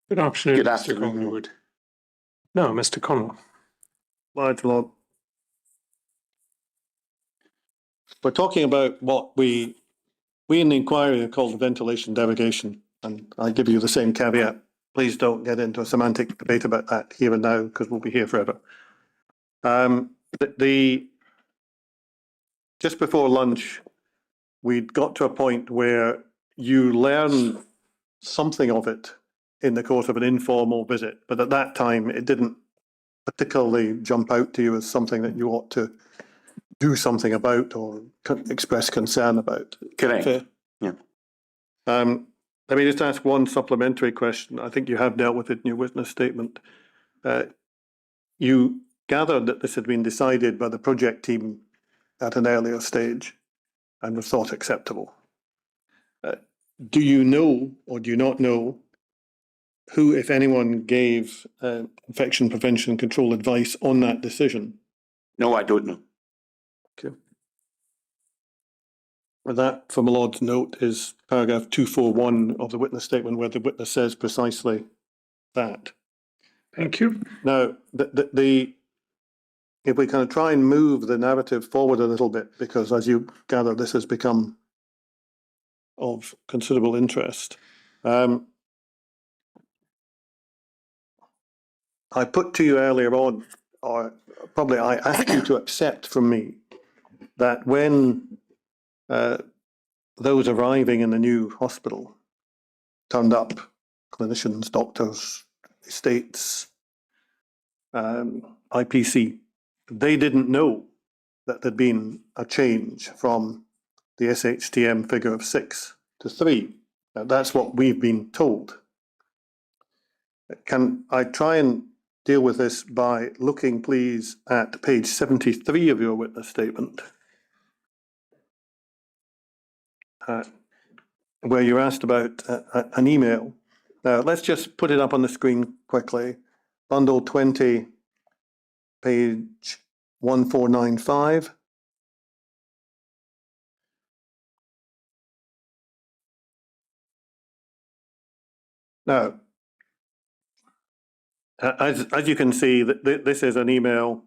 Good afternoon, Good Mr. afternoon. Calderwood. No, Mr. Connell. Large lot. We're talking about what we in the inquiry are called the ventilation derogation, and I give you the same caveat. Please don't get into a semantic debate about that here and now, because we'll be here forever. Just before lunch, we'd got to a point where you learn something of it in the course of an informal visit, but at that time it didn't particularly jump out to you as something that you ought to do something about or express concern about. Correct. Fair? Yeah. Let me just ask one supplementary question. I think you have dealt with it in your witness statement. You gathered that this had been decided by the project team at an earlier stage and was thought acceptable. Do you know or do you not know who, if anyone, gave infection prevention and control advice on that decision? No, I don't know. Okay. And that, from Lord's note, is paragraph 241 of the witness statement, where the witness says precisely that. Thank you. Now, if we kind of try and move the narrative forward a little bit, because as you gather, this has become of considerable interest. I put to you earlier on, or probably I asked you to accept from me, that when those arriving in the new hospital turned up, clinicians, doctors, estates, IPC, they didn't know that there'd been a change from the SHTM figure of 6 to 3. Now, that's what we've been told. Can I try and deal with this by looking, please, at page 73 of your witness statement, where you're asked about an email. Now, let's just put it up on the screen quickly. Bundle 20, page 1495. Now, as you can see, this is an email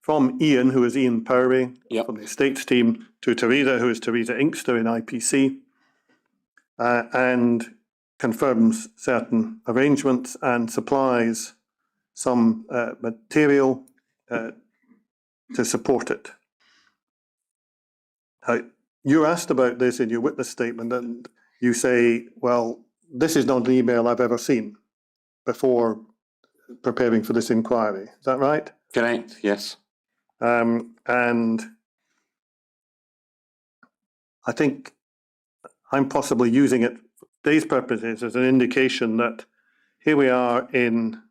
from Ian, who is Ian Perry, Yep. from the estates team, to Teresa, who is Teresa Inkster in IPC, and confirms certain arrangements and supplies some material to support it. You're asked about this in your witness statement, and you say, well, this is not an email I've ever seen before preparing for this inquiry. Is that right? Correct, yes. And I think I'm possibly using it for today's purposes as an indication that here we are in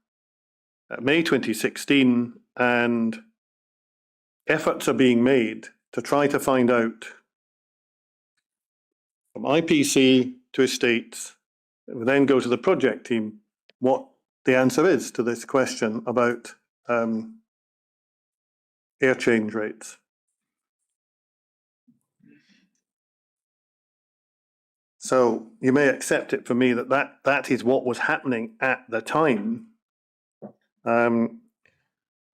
May 2016, and efforts are being made to try to find out from IPC to estates, we then go to the project team, what the answer is to this question about air change rates. So you may accept it from me that is what was happening at the time. And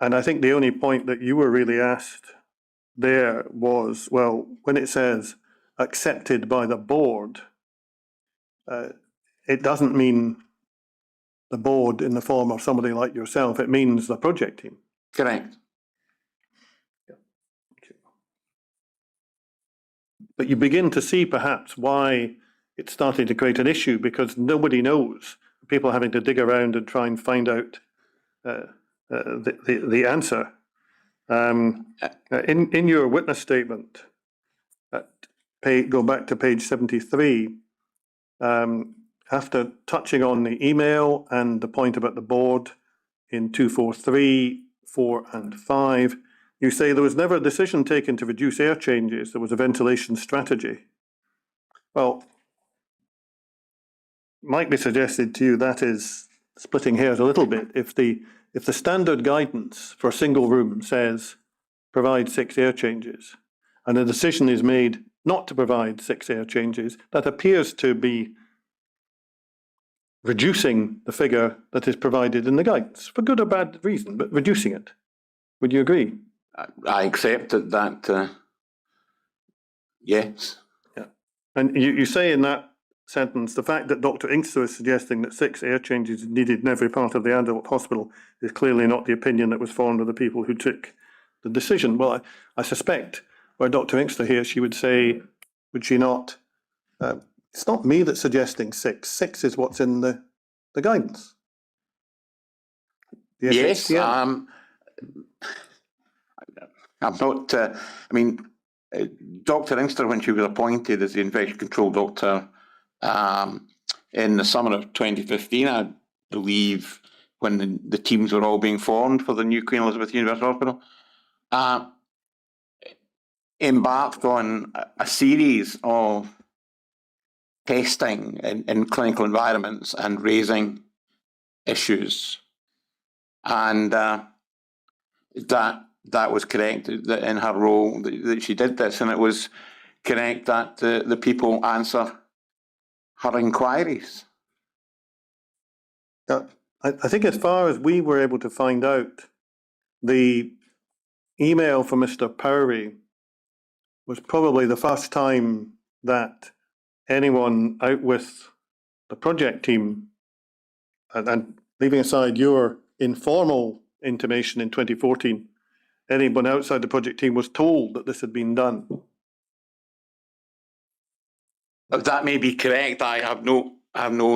I think the only point that you were really asked there was, well, when it says accepted by the board, it doesn't mean the board in the form of somebody like yourself, it means the project team. Correct. But you begin to see perhaps why it's starting to create an issue, because nobody knows. People are having to dig around and try and find out the answer. In your witness statement, go back to page 73, after touching on the email and the point about the board in 243, 4 and 5, you say there was never a decision taken to reduce air changes. There was a ventilation strategy. Well, might be suggested to you that is splitting hairs a little bit. If the standard guidance for a single room says provide 6 air changes, and a decision is made not to provide 6 air changes, that appears to be reducing the figure that is provided in the guidance, for good or bad reason, but reducing it. Would you agree? I accept that, yes. Yeah. And you say in that sentence, the fact that Dr. Inkster is suggesting that 6 air changes is needed in every part of the adult hospital is clearly not the opinion that was formed of the people who took the decision. Well, I suspect where Dr. Inkster here, she would say, would she not, it's not me that's suggesting 6. 6 is what's in the guidance. The Yes, SHTM. I'm not, I mean, Dr. Inkster, when she was appointed as the infection control doctor in the summer of 2015, I believe, when the teams were all being formed for the new Queen Elizabeth University Hospital, embarked on a series of testing in clinical environments and raising issues. And that was correct, that in her role that she did this, and it was correct that the people answer her inquiries. I think as far as we were able to find out, the email from Mr. Powery was probably the first time that anyone out with the project team, and leaving aside your informal intimation in 2014, anyone outside the project team was told that this had been done. That may be correct. I have no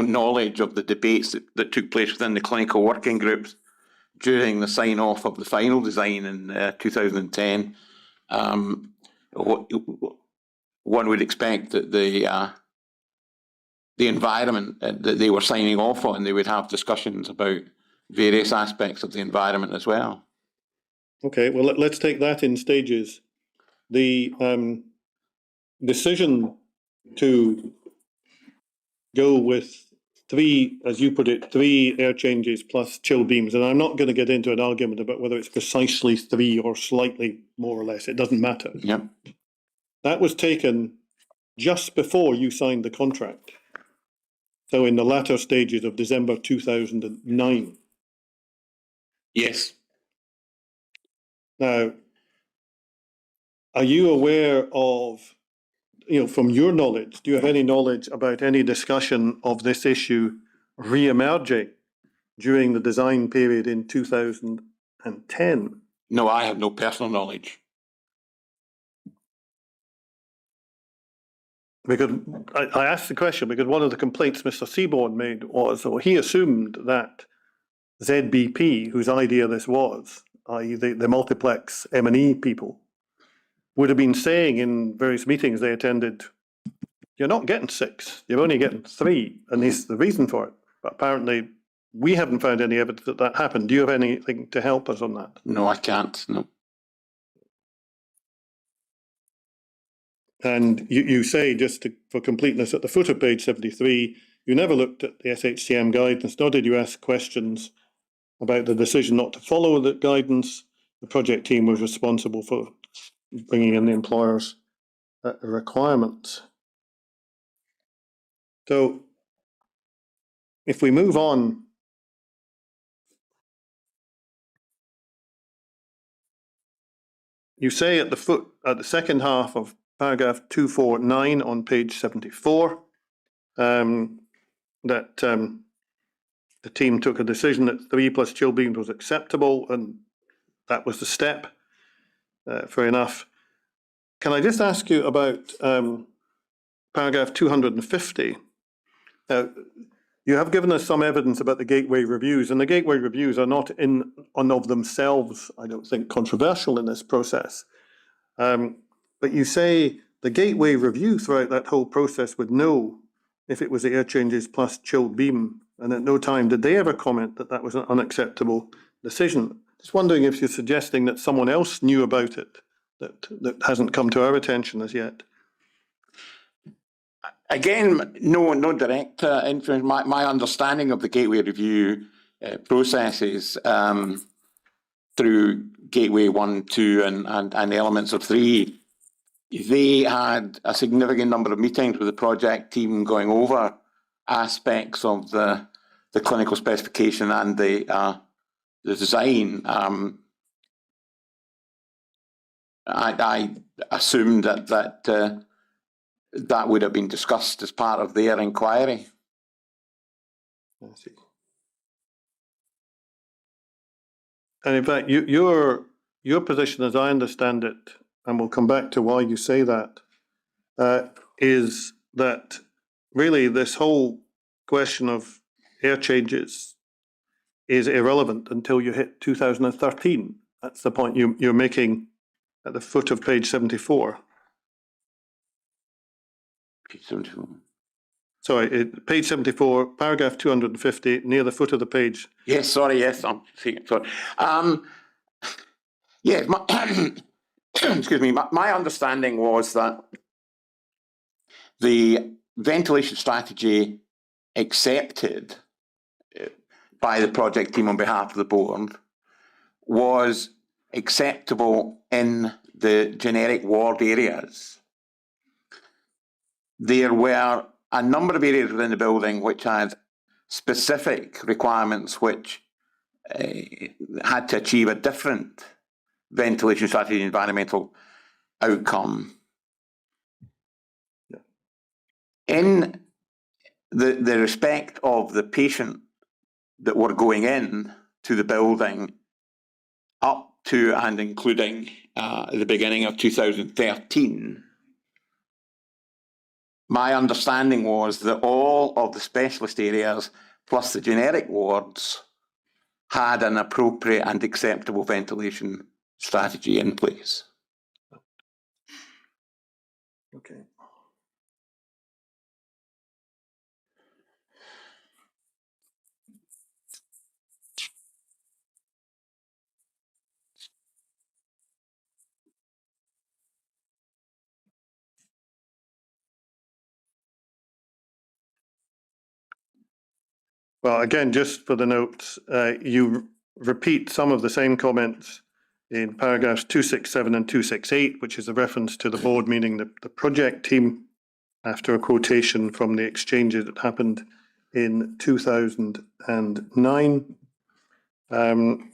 knowledge of the debates that took place within the clinical working groups during the sign-off of the final design in 2010. One would expect that the environment that they were signing off on, they would have discussions about various aspects of the environment as well. Okay, well, let's take that in stages. The decision to go with 3, as you put it, 3 air changes plus chill beams, and I'm not going to get into an argument about whether it's precisely 3 or slightly more or less. It doesn't matter. Yep. That was taken just before you signed the contract. So in the latter stages of December 2009. Yes. Now, are you aware of, from your knowledge, do you have any knowledge about any discussion of this issue re-emerging during the design period in 2010? No, I have no personal knowledge. Because I asked the question because one of the complaints Mr. Seaborn made was, or he assumed that ZBP, whose idea this was, i.e. the multiplex M&E people, would have been saying in various meetings they attended, you're not getting 6, you're only getting 3, and this is the reason for it. But apparently we haven't found any evidence that happened. Do you have anything to help us on that? No, I can't, no. And you say, just for completeness, at the foot of page 73, you never looked at the SHTM guidance, nor did you ask questions about the decision not to follow the guidance. The project team was responsible for bringing in the employer's requirements. So if we move on, you say at the second half of paragraph 249 on page 74, that the team took a decision that 3 plus chill beams was acceptable, and that was the step. Fair enough. Can I just ask you about paragraph 250? You have given us some evidence about the gateway reviews, and the gateway reviews are not in and of themselves, I don't think, controversial in this process. But you say the gateway review throughout that whole process would know if it was the air changes plus chilled beam. And at no time did they ever comment that that was an unacceptable decision. Just wondering if you're suggesting that someone else knew about it that hasn't come to our attention as yet. Again, no direct influence. My understanding of the Gateway Review processes through Gateway 1, 2 and elements of 3, they had a significant number of meetings with the project team going over aspects of the clinical specification and the design. I assumed that would have been discussed as part of their inquiry. I see. And in fact, your position, as I understand it, and we'll come back to why you say that, is that really this whole question of air changes is irrelevant until you hit 2013. That's the point you're making at the foot of page 74. Page 74. Sorry, page 74, paragraph 250, near the foot of the page. Yes, sorry, yes, I'm seeing it, sorry. Yeah, excuse me, my understanding was that the ventilation strategy accepted by the project team on behalf of the board was acceptable in the generic ward areas. There were a number of areas within the building which had specific requirements which had to achieve a different ventilation strategy and environmental outcome. In the respect of the patient that were going in to the building up to and including the beginning of 2013, my understanding was that all of the specialist areas plus the generic wards had an appropriate and acceptable ventilation strategy in place. Okay. Well, again, just for the notes, you repeat some of the same comments in paragraphs 267 and 268, which is a reference to the board, meaning the project team, after a quotation from the exchanges that happened in 2009. And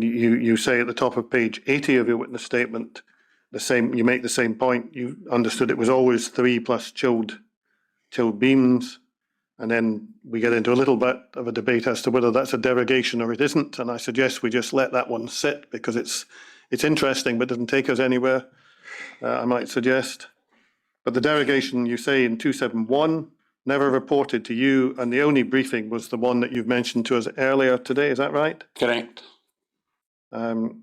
you say at the top of page 80 of your witness statement, you make the same point. You understood it was always 3 plus chilled beams. And then we get into a little bit of a debate as to whether that's a derogation or it isn't. And I suggest we just let that one sit because it's interesting, but doesn't take us anywhere, I might suggest. But the derogation you say in 271, never reported to you, and the only briefing was the one that you've mentioned to us earlier today. Is that right? Correct. And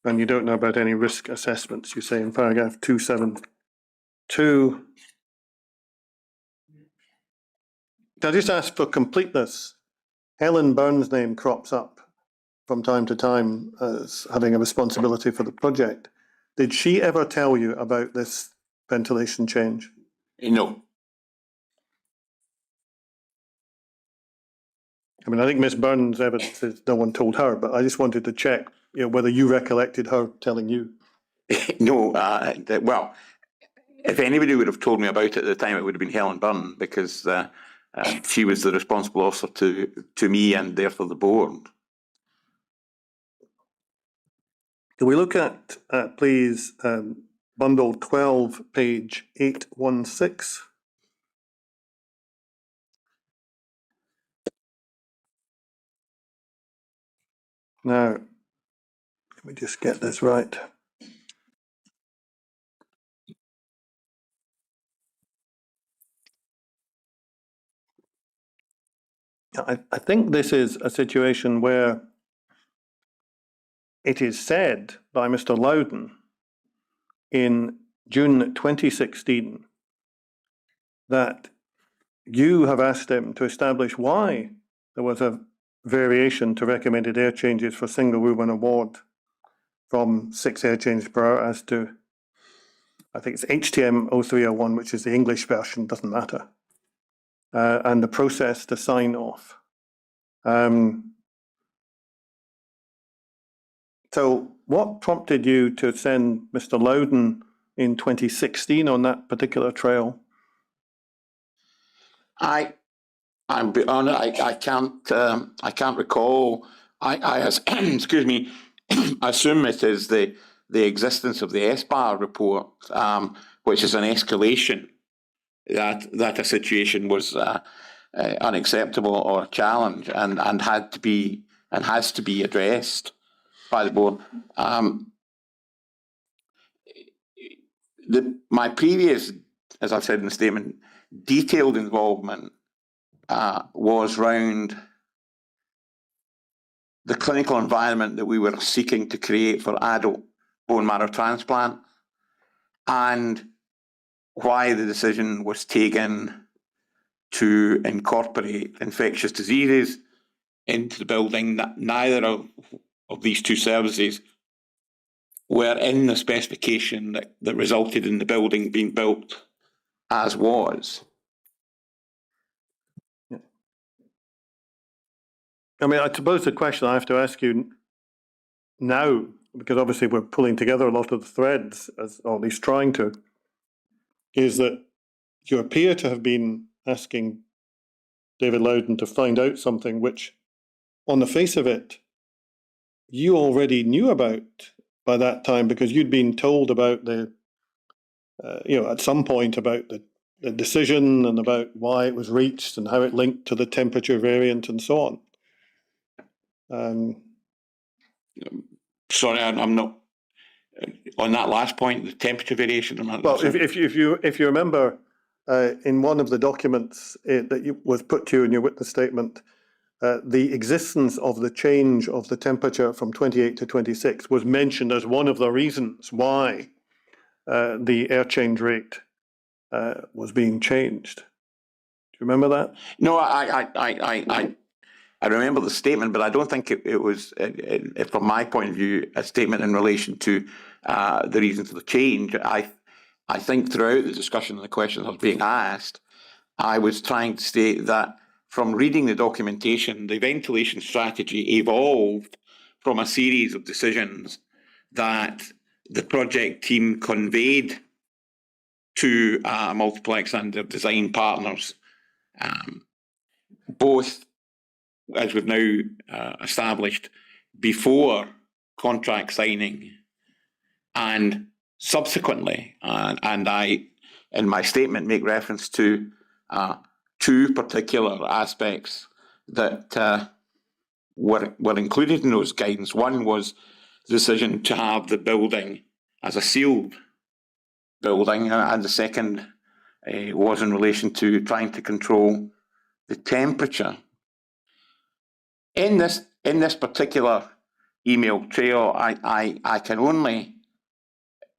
you don't know about any risk assessments, you say in paragraph 272. Can I just ask for completeness? Helen Byrne's name crops up from time to time as having a responsibility for the project. Did she ever tell you about this ventilation change? No. I mean, I think Miss Byrne's evidence is no one told her, but I just wanted to check, whether you recollected her telling you. No, well, if anybody would have told me about it at the time, it would have been Helen Byrne, because she was the responsible officer to me and therefore the board. Can we look at, please, bundle 12, page 816? Now, let me just get this right. I think this is a situation where it is said by Mr. Loudon in June 2016 that you have asked him to establish why there was a variation to recommended air changes for single room on a ward from 6 air changes per hour as to, I think it's HTM 0301, which is the English version, doesn't matter, and the process to sign off. So what prompted you to send Mr. Loudon in 2016 on that particular trail? I'm be honest, I can't recall. Excuse me, I assume it is the existence of the SBAR report, which is an escalation that a situation was unacceptable or a challenge and had to be and has to be addressed by the board. My previous, as I've said in the statement, detailed involvement was around the clinical environment that we were seeking to create for adult bone marrow transplant and why the decision was taken to incorporate infectious diseases into the building. Neither of these two services were in the specification that resulted in the building being built as was. I mean, I suppose the question I have to ask you now, because obviously we're pulling together a lot of the threads, or at least trying to, is that you appear to have been asking David Loudon to find out something which, on the face of it, you already knew about by that time because you'd been told about the, at some point about the decision and about why it was reached and how it linked to the temperature variant and so on. Sorry, I'm not on that last point. The temperature variation. Well, if you remember, in one of the documents that was put to you in your witness statement, the existence of the change of the temperature from 28 to 26 was mentioned as one of the reasons why the air change rate was being changed. Do you remember that? No, I remember the statement, but I don't think it was, from my point of view, a statement in relation to the reason for the change. I think throughout the discussion and the questions I was being asked, I was trying to state that from reading the documentation, the ventilation strategy evolved from a series of decisions that the project team conveyed to Multiplex and their design partners, both, as we've now established, before contract signing and subsequently. And I, in my statement, make reference to two particular aspects that were included in those guidance. One was the decision to have the building as a sealed building, and the second was in relation to trying to control the temperature. In this particular email trail, I can only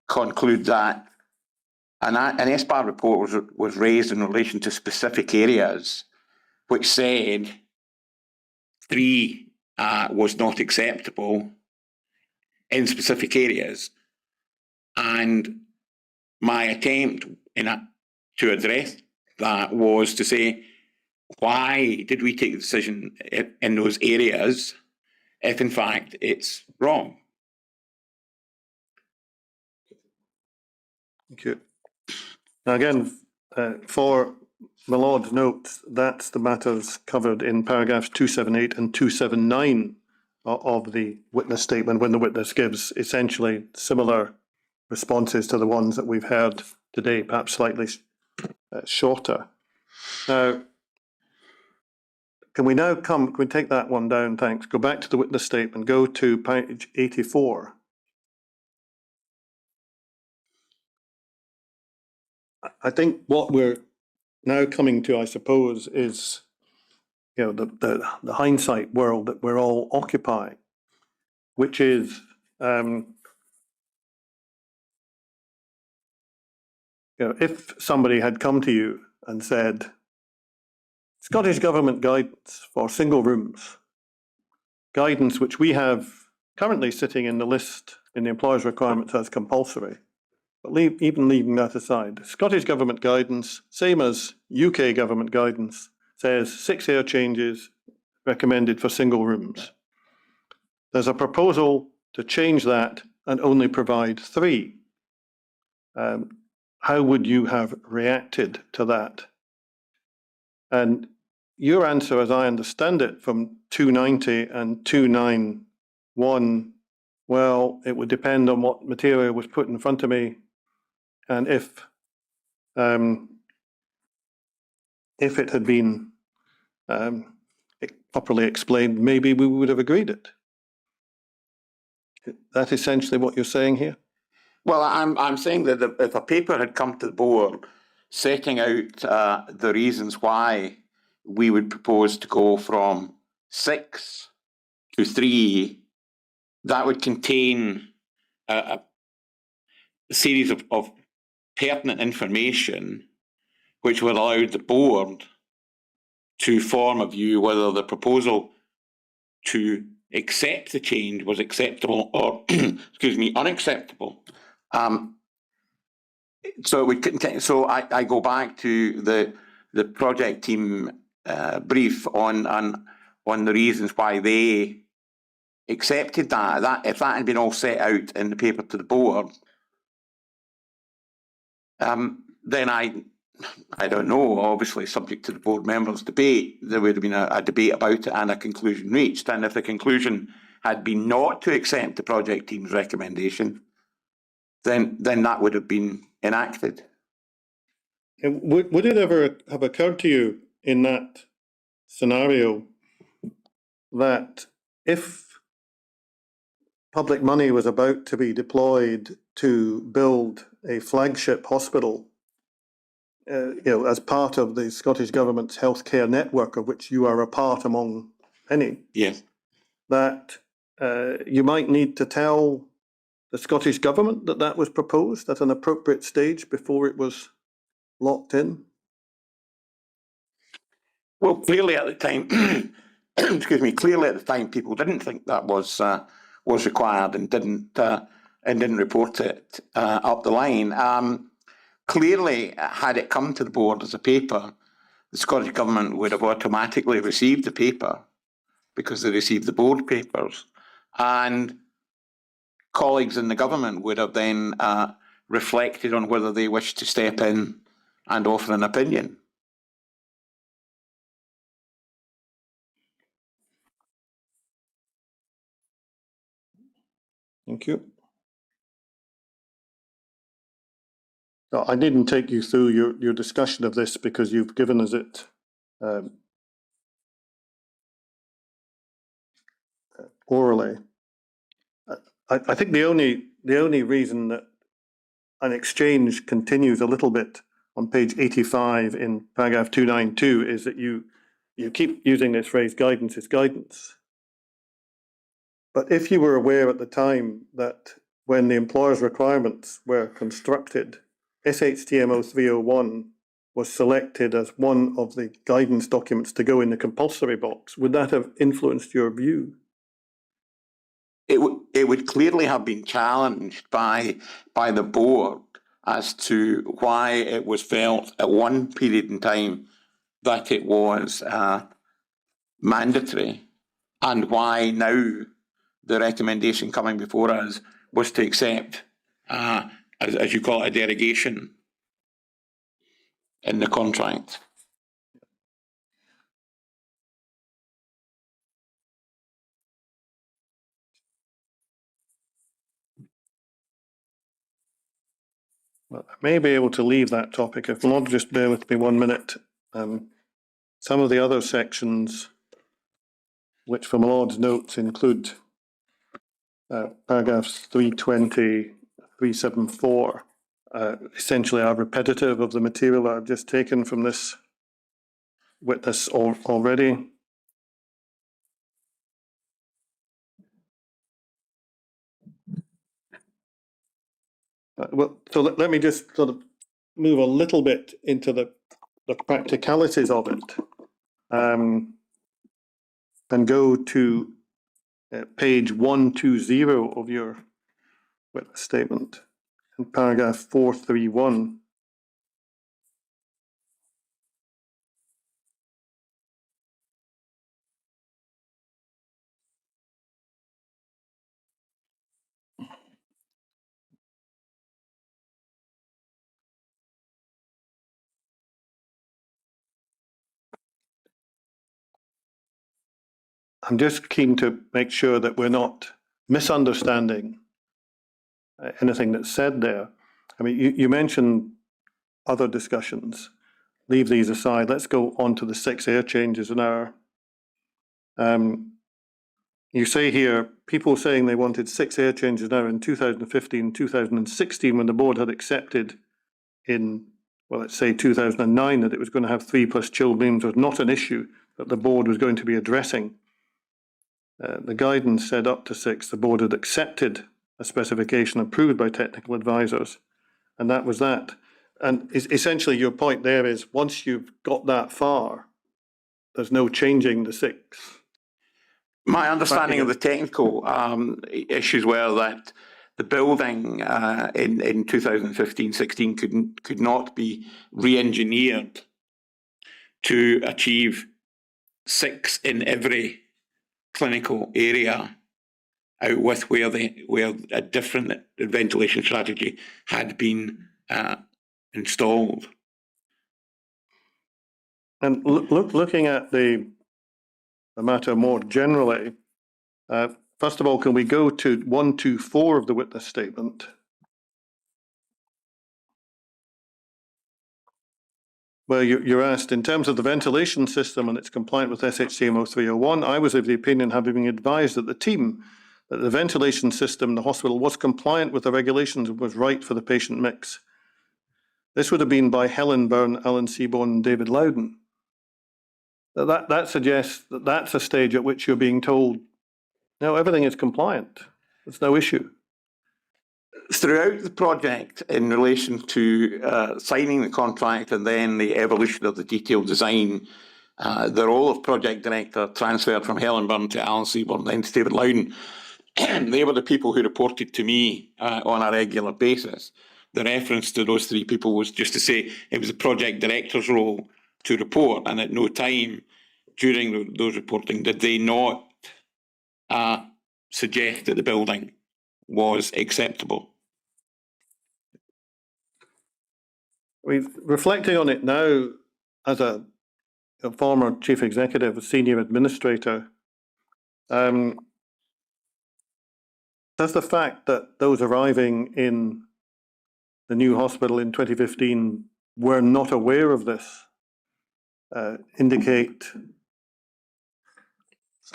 conclude that an SBAR report was raised in relation to specific areas, which said 3 was not acceptable in specific areas, and my attempt to address that was to say, why did we take the decision in those areas if in fact it's wrong? Thank you. Now again, for my Lord's notes, that's the matters covered in paragraphs 278 and 279 of the witness statement, when the witness gives essentially similar responses to the ones that we've heard today, perhaps slightly shorter. Now, can we take that one down, thanks, go back to the witness statement, go to page 84. I think what we're now coming to, I suppose, is the hindsight world that we're all occupying, which is if somebody had come to you and said, Scottish Government guidance for single rooms, guidance which we have currently sitting in the list in the employer's requirements as compulsory, but even leaving that aside, Scottish Government guidance, same as UK Government guidance, says 6 air changes recommended for single rooms. There's a proposal to change that and only provide 3. How would you have reacted to that? And your answer, as I understand it, from 290 and 291, well, it would depend on what material was put in front of me, and if it had been properly explained, maybe we would have agreed it. That essentially what you're saying here? Well, I'm saying that if a paper had come to the board setting out the reasons why we would propose to go from 6 to 3, that would contain a series of pertinent information which would allow the board to form a view whether the proposal to accept the change was acceptable or, excuse me, unacceptable. So it would contain. So I go back to the project team brief on the reasons why they accepted that. That if that had been all set out in the paper to the board, then I don't know. Obviously, subject to the board members' debate, there would have been a debate about it and a conclusion reached. And if the conclusion had been not to accept the project team's recommendation, then that would have been enacted. And would it ever have occurred to you in that scenario that if public money was about to be deployed to build a flagship hospital, as part of the Scottish Government's healthcare network, of which you are a part among many, Yes. that you might need to tell the Scottish Government that that was proposed at an appropriate stage before it was locked in? Well, clearly at the time, excuse me. Clearly at the time, people didn't think that was required and didn't report it up the line. Clearly, had it come to the board as a paper, the Scottish Government would have automatically received the paper because they received the board papers, and colleagues in the government would have then reflected on whether they wished to step in and offer an opinion. Thank you. No, I didn't take you through your discussion of this because you've given us it orally. I think the only reason that an exchange continues a little bit on page 85 in paragraph 292 is that you keep using this phrase, guidance is guidance. But if you were aware at the time that when the employer's requirements were constructed, SHTMO 301 was selected as one of the guidance documents to go in the compulsory box, would that have influenced your view? It would clearly have been challenged by the board as to why it was felt at one period in time that it was mandatory, and why now the recommendation coming before us was to accept, as you call it, a derogation in the contract. Well, I may be able to leave that topic. If not, just bear with me 1 minute. Some of the other sections, which from Lord's notes include paragraphs 320, 374, essentially are repetitive of the material that I've just taken from this witness already. Well, so let me just sort of move a little bit into the practicalities of it, and go to page 120 of your witness statement in paragraph 431. I'm just keen to make sure that we're not misunderstanding anything that's said there. I mean, you mentioned other discussions. Leave these aside. Let's go on to the 6 air changes an hour. You say here, people saying they wanted 6 air changes an hour in 2015, 2016, when the board had accepted in, well, let's say 2009, that it was going to have 3 plus chill beams was not an issue that the board was going to be addressing. The guidance said up to 6. The board had accepted a specification approved by technical advisors, and that was that. And essentially your point there is, once you've got that far, there's no changing the 6. My understanding of the technical issues were that the building in 2015-16 could not be re-engineered to achieve 6 in every clinical area out with where a different ventilation strategy had been installed. And looking at the matter more generally, first of all, can we go to 124 of the witness statement, where you're asked, in terms of the ventilation system and its compliant with SHCMO 301, I was of the opinion, having been advised at the team, that the ventilation system in the hospital was compliant with the regulations and was right for the patient mix. This would have been by Helen Byrne, Alan Seaborn, and David Loudon. That suggests that that's a stage at which you're being told, no, everything is compliant. There's no issue. Throughout the project, in relation to signing the contract and then the evolution of the detailed design, the role of project director transferred from Helen Byrne to Alan Seaborn, then to David Loudon. They were the people who reported to me on a regular basis. The reference to those 3 people was just to say it was the project director's role to report, and at no time during those reporting did they not suggest that the building was acceptable. Reflecting on it now, as a former chief executive, a senior administrator, does the fact that those arriving in the new hospital in 2015 were not aware of this indicate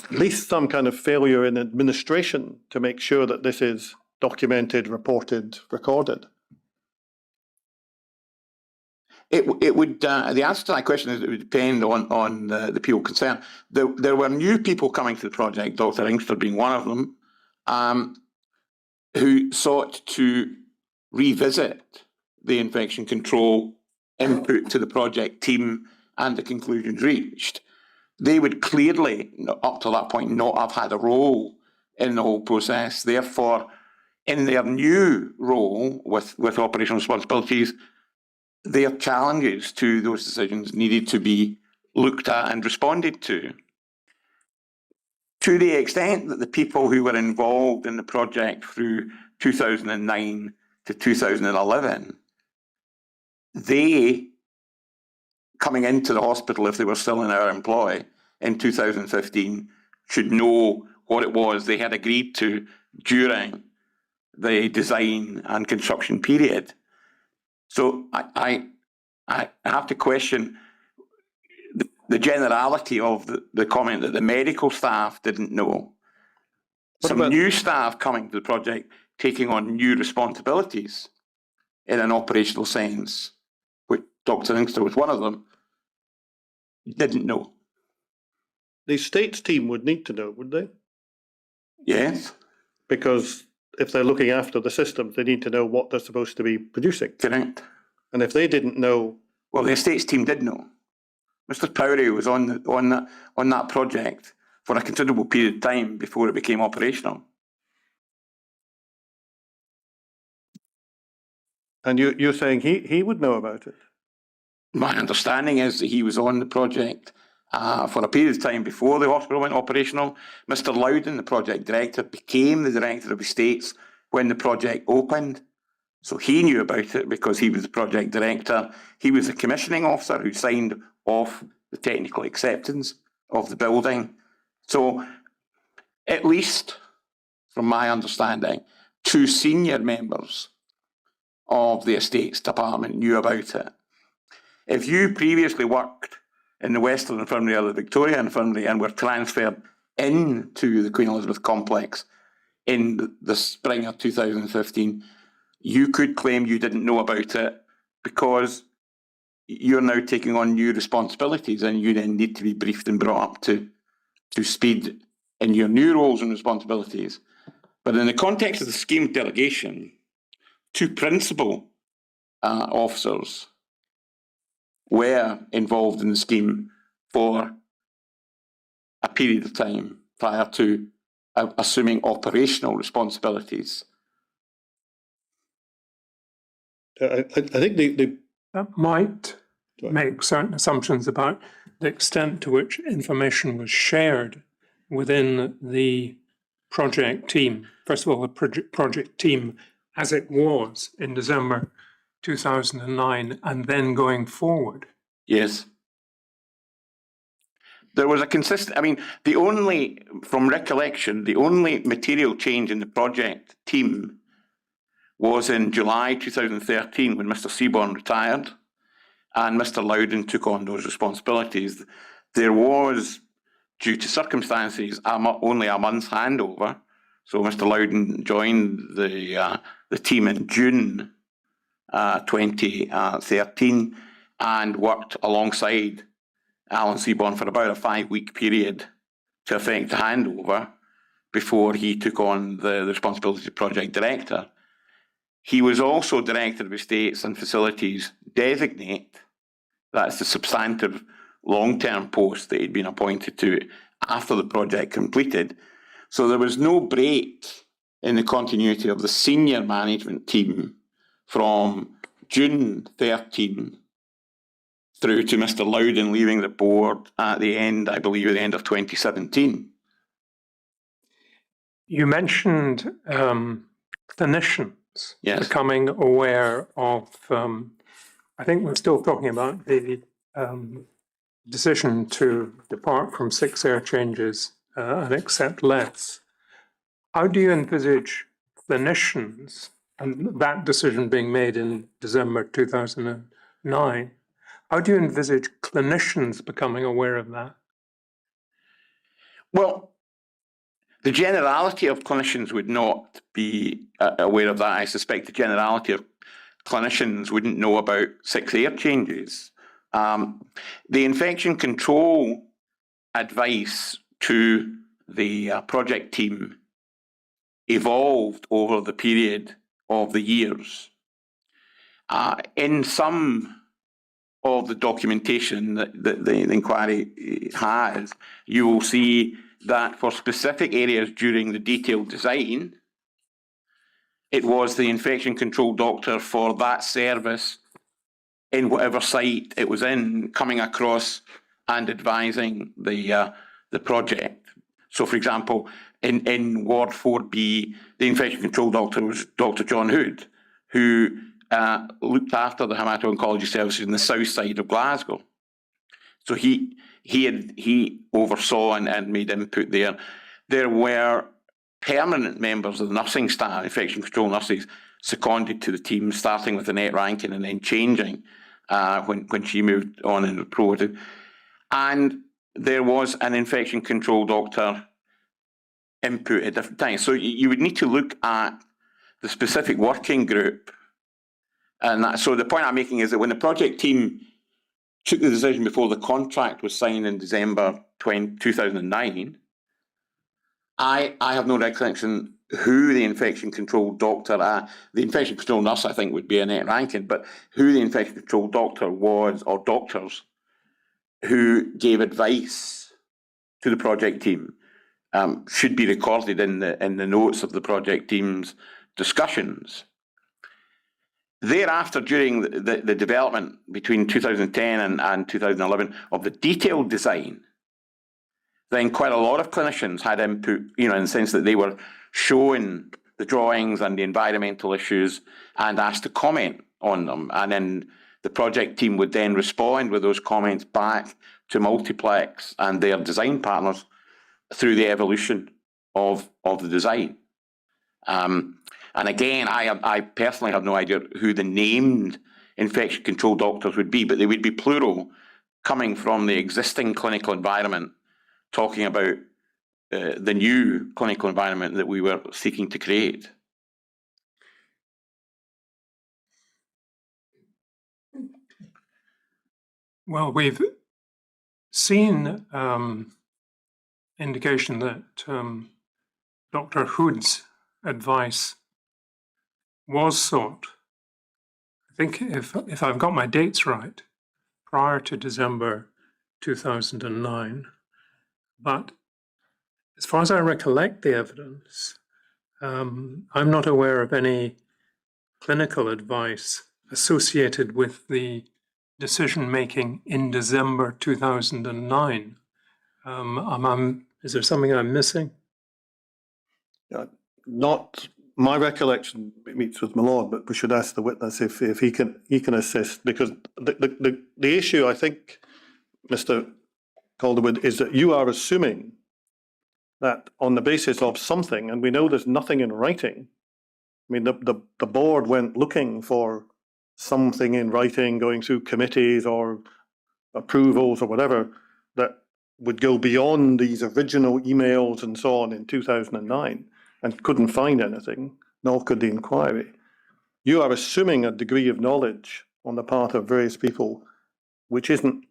at least some kind of failure in administration to make sure that this is documented, reported, recorded? It would the answer to that question is it would depend on the people concerned. There were new people coming to the project, Dr. Inkster being one of them, who sought to revisit the infection control input to the project team and the conclusions reached. They would clearly, up to that point, not have had a role in the whole process. Therefore, in their new role with operational responsibilities, their challenges to those decisions needed to be looked at and responded to. To the extent that the people who were involved in the project through 2009 to 2011, they, coming into the hospital if they were still in our employ in 2015, should know what it was they had agreed to during the design and construction period. So I have to question the generality of the comment that the medical staff didn't know. Some new staff coming to the project taking on new responsibilities in an operational sense, which Dr. Inkster was one of them, didn't know. The States team would need to know, would they? Yes. Because if they're looking after the systems, they need to know what they're supposed to be producing. Correct. And if they didn't know, Well, the estates team did know. Mr. Powry was on that project for a considerable period of time before it became operational. and you're saying he would know about it. My understanding is that he was on the project for a period of time before the hospital went operational. Mr. Loudon, the project director, became the director of estates when the project opened. So he knew about it because he was the project director. He was the commissioning officer who signed off the technical acceptance of the building. So at least, from my understanding, 2 senior members of the estates department knew about it. If you previously worked in the Western Infirmary or the Victoria Infirmary and were transferred into the Queen Elizabeth complex in the spring of 2015, you could claim you didn't know about it because you're now taking on new responsibilities and you then need to be briefed and brought up to speed in your new roles and responsibilities. But in the context of the scheme delegation, 2 principal officers were involved in the scheme for a period of time prior to assuming operational responsibilities. I think the That might make certain assumptions about the extent to which information was shared within the project team. First of all, the project team as it was in December 2009 and then going forward. Yes. There was a consistent, from recollection, the only material change in the project team was in July 2013 when Mr. Seaborn retired and Mr. Loudon took on those responsibilities. There was, due to circumstances, only a month's handover. So Mr. Loudon joined the team in June 2013 and worked alongside Alan Seaborn for about a 5-week period to effect the handover before he took on the responsibility of project director. He was also Director of Estates and Facilities Designate. That's the substantive long-term post that he'd been appointed to after the project completed. So there was no break in the continuity of the senior management team from June 13 through to Mr. Loudon leaving the board at the end, I believe, at the end of 2017. You mentioned clinicians becoming aware of, I think we're still talking about the decision to depart from 6 air changes and accept less. How do you envisage clinicians, and that decision being made in December 2009, how do you envisage clinicians becoming aware of that? Well, the generality of clinicians would not be aware of that. I suspect the generality of clinicians wouldn't know about 6 air changes. The infection control advice to the project team evolved over the period of the years. In some of the documentation that the inquiry has, you will see that for specific areas during the detailed design, it was the infection control doctor for that service in whatever site it was in coming across and advising the project. So, for example, in Ward 4B, the infection control doctor was Dr. John Hood, who looked after the hematoncology services in the south side of Glasgow. So he oversaw and made input there. There were permanent members of the nursing staff, infection control nurses, seconded to the team, starting with Annette Rankin and then changing when she moved on and was promoted. And there was an infection control doctor input at different times. So you would need to look at the specific working group. And so the point I'm making is that when the project team took the decision before the contract was signed in December 2009, I have no recollection who the infection control doctor, the infection control nurse, I think, would be Annette Rankin, but who the infection control doctor was, or doctors, who gave advice to the project team, should be recorded in the notes of the project team's discussions. Thereafter, during the development between 2010 and 2011 of the detailed design, then quite a lot of clinicians had input, in the sense that they were showing the drawings and the environmental issues and asked to comment on them. And then the project team would then respond with those comments back to Multiplex and their design partners through the evolution of the design. And again, I personally have no idea who the named infection control doctors would be, but they would be plural, coming from the existing clinical environment, talking about the new clinical environment that we were seeking to create. Well, we've seen indication that Dr. Hood's advice was sought. I think if I've got my dates right, prior to December 2009. But as far as I recollect the evidence, I'm not aware of any clinical advice associated with the decision-making in December 2009. Is there something I'm missing? Not my recollection meets with my lord, but we should ask the witness if he can assist, because the issue, I think, Mr. Calderwood, is that you are assuming that on the basis of something, and we know there's nothing in writing. I mean, the board went looking for something in writing, going through committees or approvals or whatever, that would go beyond these original emails and so on in 2009, and couldn't find anything, nor could the inquiry. You are assuming a degree of knowledge on the part of various people which isn't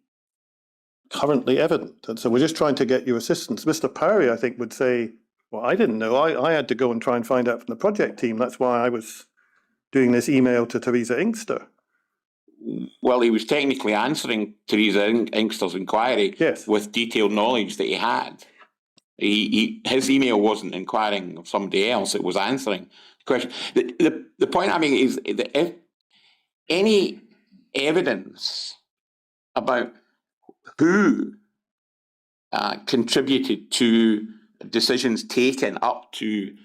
currently evident. And so we're just trying to get your assistance. Mr. Parry, I think, would say, well, I didn't know. I had to go and try and find out from the project team. That's why I was doing this email to Teresa Inkster. Well, he was technically answering Teresa Inkster's inquiry, yes, with detailed knowledge that he had. His email wasn't inquiring of somebody else, it was answering the question. The point I mean is that if any evidence about who contributed to decisions taken up to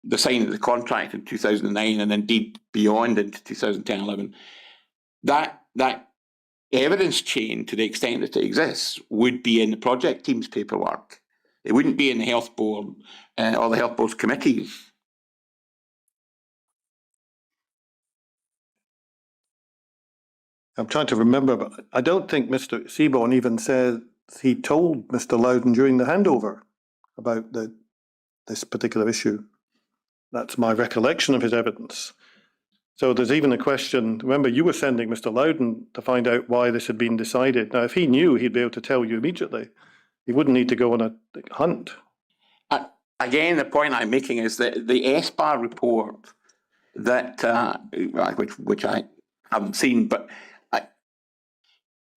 the signing of the contract in 2009 and indeed beyond into 2010-11, that evidence chain, to the extent that it exists, would be in the project team's paperwork. It wouldn't be in the health board or the health board's committees. I'm trying to remember, but I don't think Mr. Seaborn even said he told Mr. Loudon during the handover about this particular issue. That's my recollection of his evidence. So there's even a question, remember you were sending Mr. Loudon to find out why this had been decided. Now, if he knew, he'd be able to tell you immediately. He wouldn't need to go on a hunt. Again, the point I'm making is that the SBAR report that, which I haven't seen, but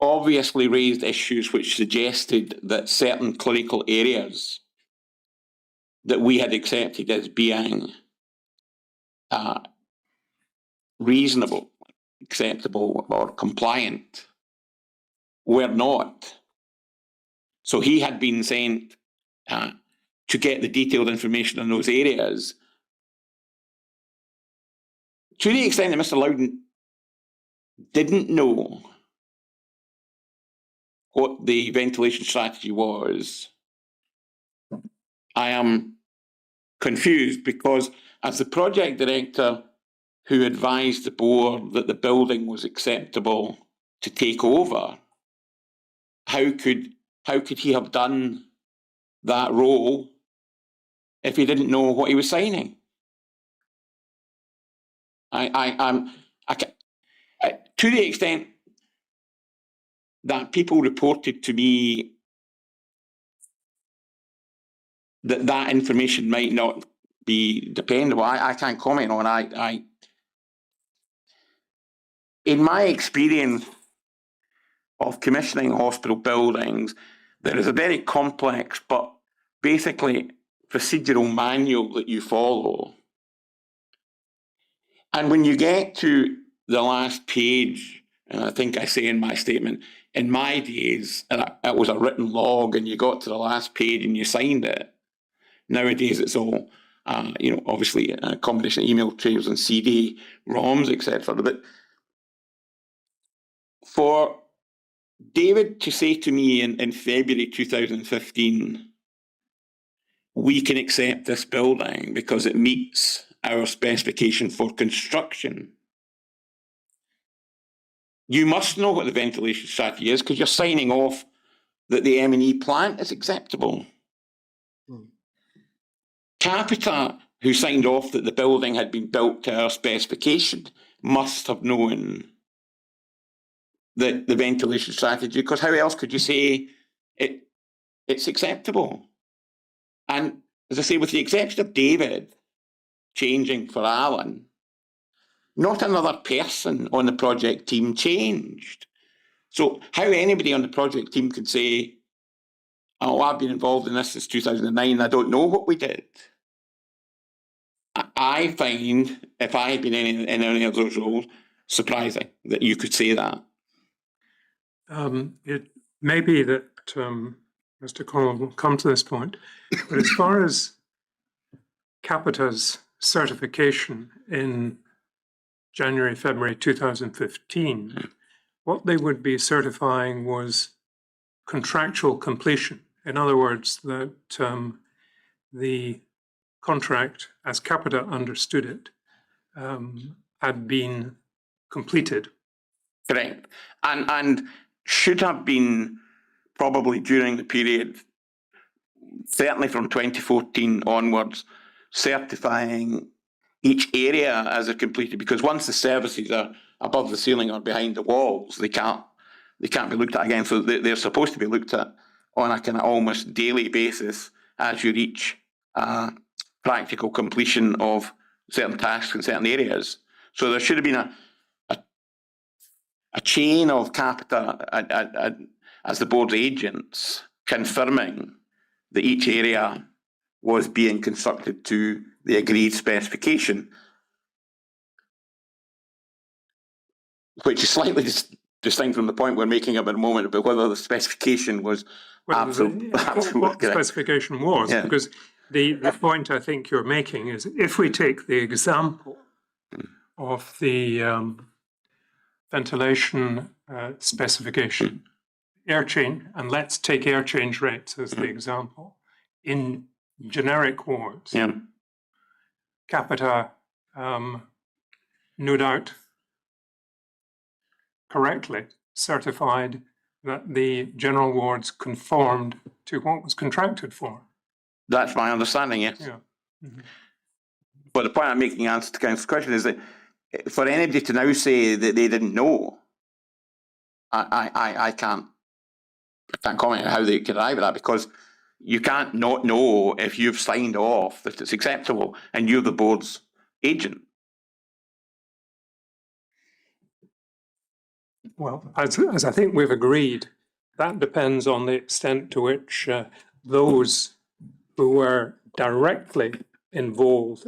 obviously raised issues which suggested that certain clinical areas that we had accepted as being reasonable, acceptable, or compliant were not. So he had been sent to get the detailed information on those areas. To the extent that Mr. Loudon didn't know what the ventilation strategy was, I am confused, because as the project director who advised the board that the building was acceptable to take over, how could he have done that role if he didn't know what he was signing? To the extent that people reported to me that information might not be dependable. I can't comment on. In my experience of commissioning hospital buildings, there is a very complex but basically procedural manual that you follow. And when you get to the last page, and I think I say in my statement, in my days, it was a written log and you got to the last page and you signed it. Nowadays, it's all, obviously a combination of email trails and CD, ROMs, etc. But for David to say to me in February 2015, we can accept this building because it meets our specification for construction. You must know what the ventilation strategy is because you're signing off that the M&E plant is acceptable. Capita, who signed off that the building had been built to our specification, must have known the ventilation strategy, because how else could you say it's acceptable? And as I say, with the exception of David changing for Alan, not another person on the project team changed. So how anybody on the project team could say, oh, I've been involved in this since 2009, I don't know what we did. I find, if I had been in any of those roles, surprising that you could say that. It may be that Mr. Connell will come to this point, but as far as Capita's certification in January, February 2015, what they would be certifying was contractual completion. In other words, that the contract, as Capita understood it, had been completed. Correct. And should have been probably during the period, certainly from 2014 onwards, certifying each area as a completed, because once the services are above the ceiling or behind the walls, they can't be looked at again. So they're supposed to be looked at on a kind of almost daily basis as you reach practical completion of certain tasks in certain areas. So there should have been a chain of Capita as the board's agents confirming that each area was being constructed to the agreed specification, which is slightly distinct from the point we're making up at the moment about whether the specification was absolutely what the specification was, because the point I think you're making is if we take the example of the ventilation specification, air change, and let's take air change rates as the example, in generic wards, Capita no doubt correctly certified that the general wards conformed to what was contracted for. That's my understanding, yes. Yeah. Mm-hmm. But the point I'm making in answer to Council's question is that for anybody to now say that they didn't know, I can't comment on how they could arrive at that, because you can't not know if you've signed off that it's acceptable and you're the board's agent. Well, as I think we've agreed, that depends on the extent to which those who were directly involved,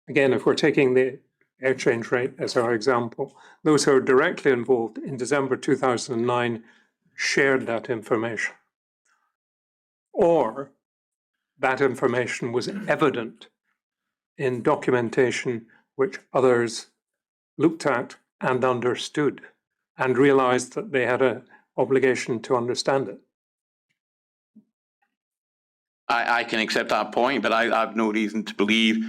again, if we're taking the air change rate as our example, those who are directly involved in December 2009 shared that information, or that information was evident in documentation which others looked at and understood and realized that they had an obligation to understand it. I can accept that point, but I have no reason to believe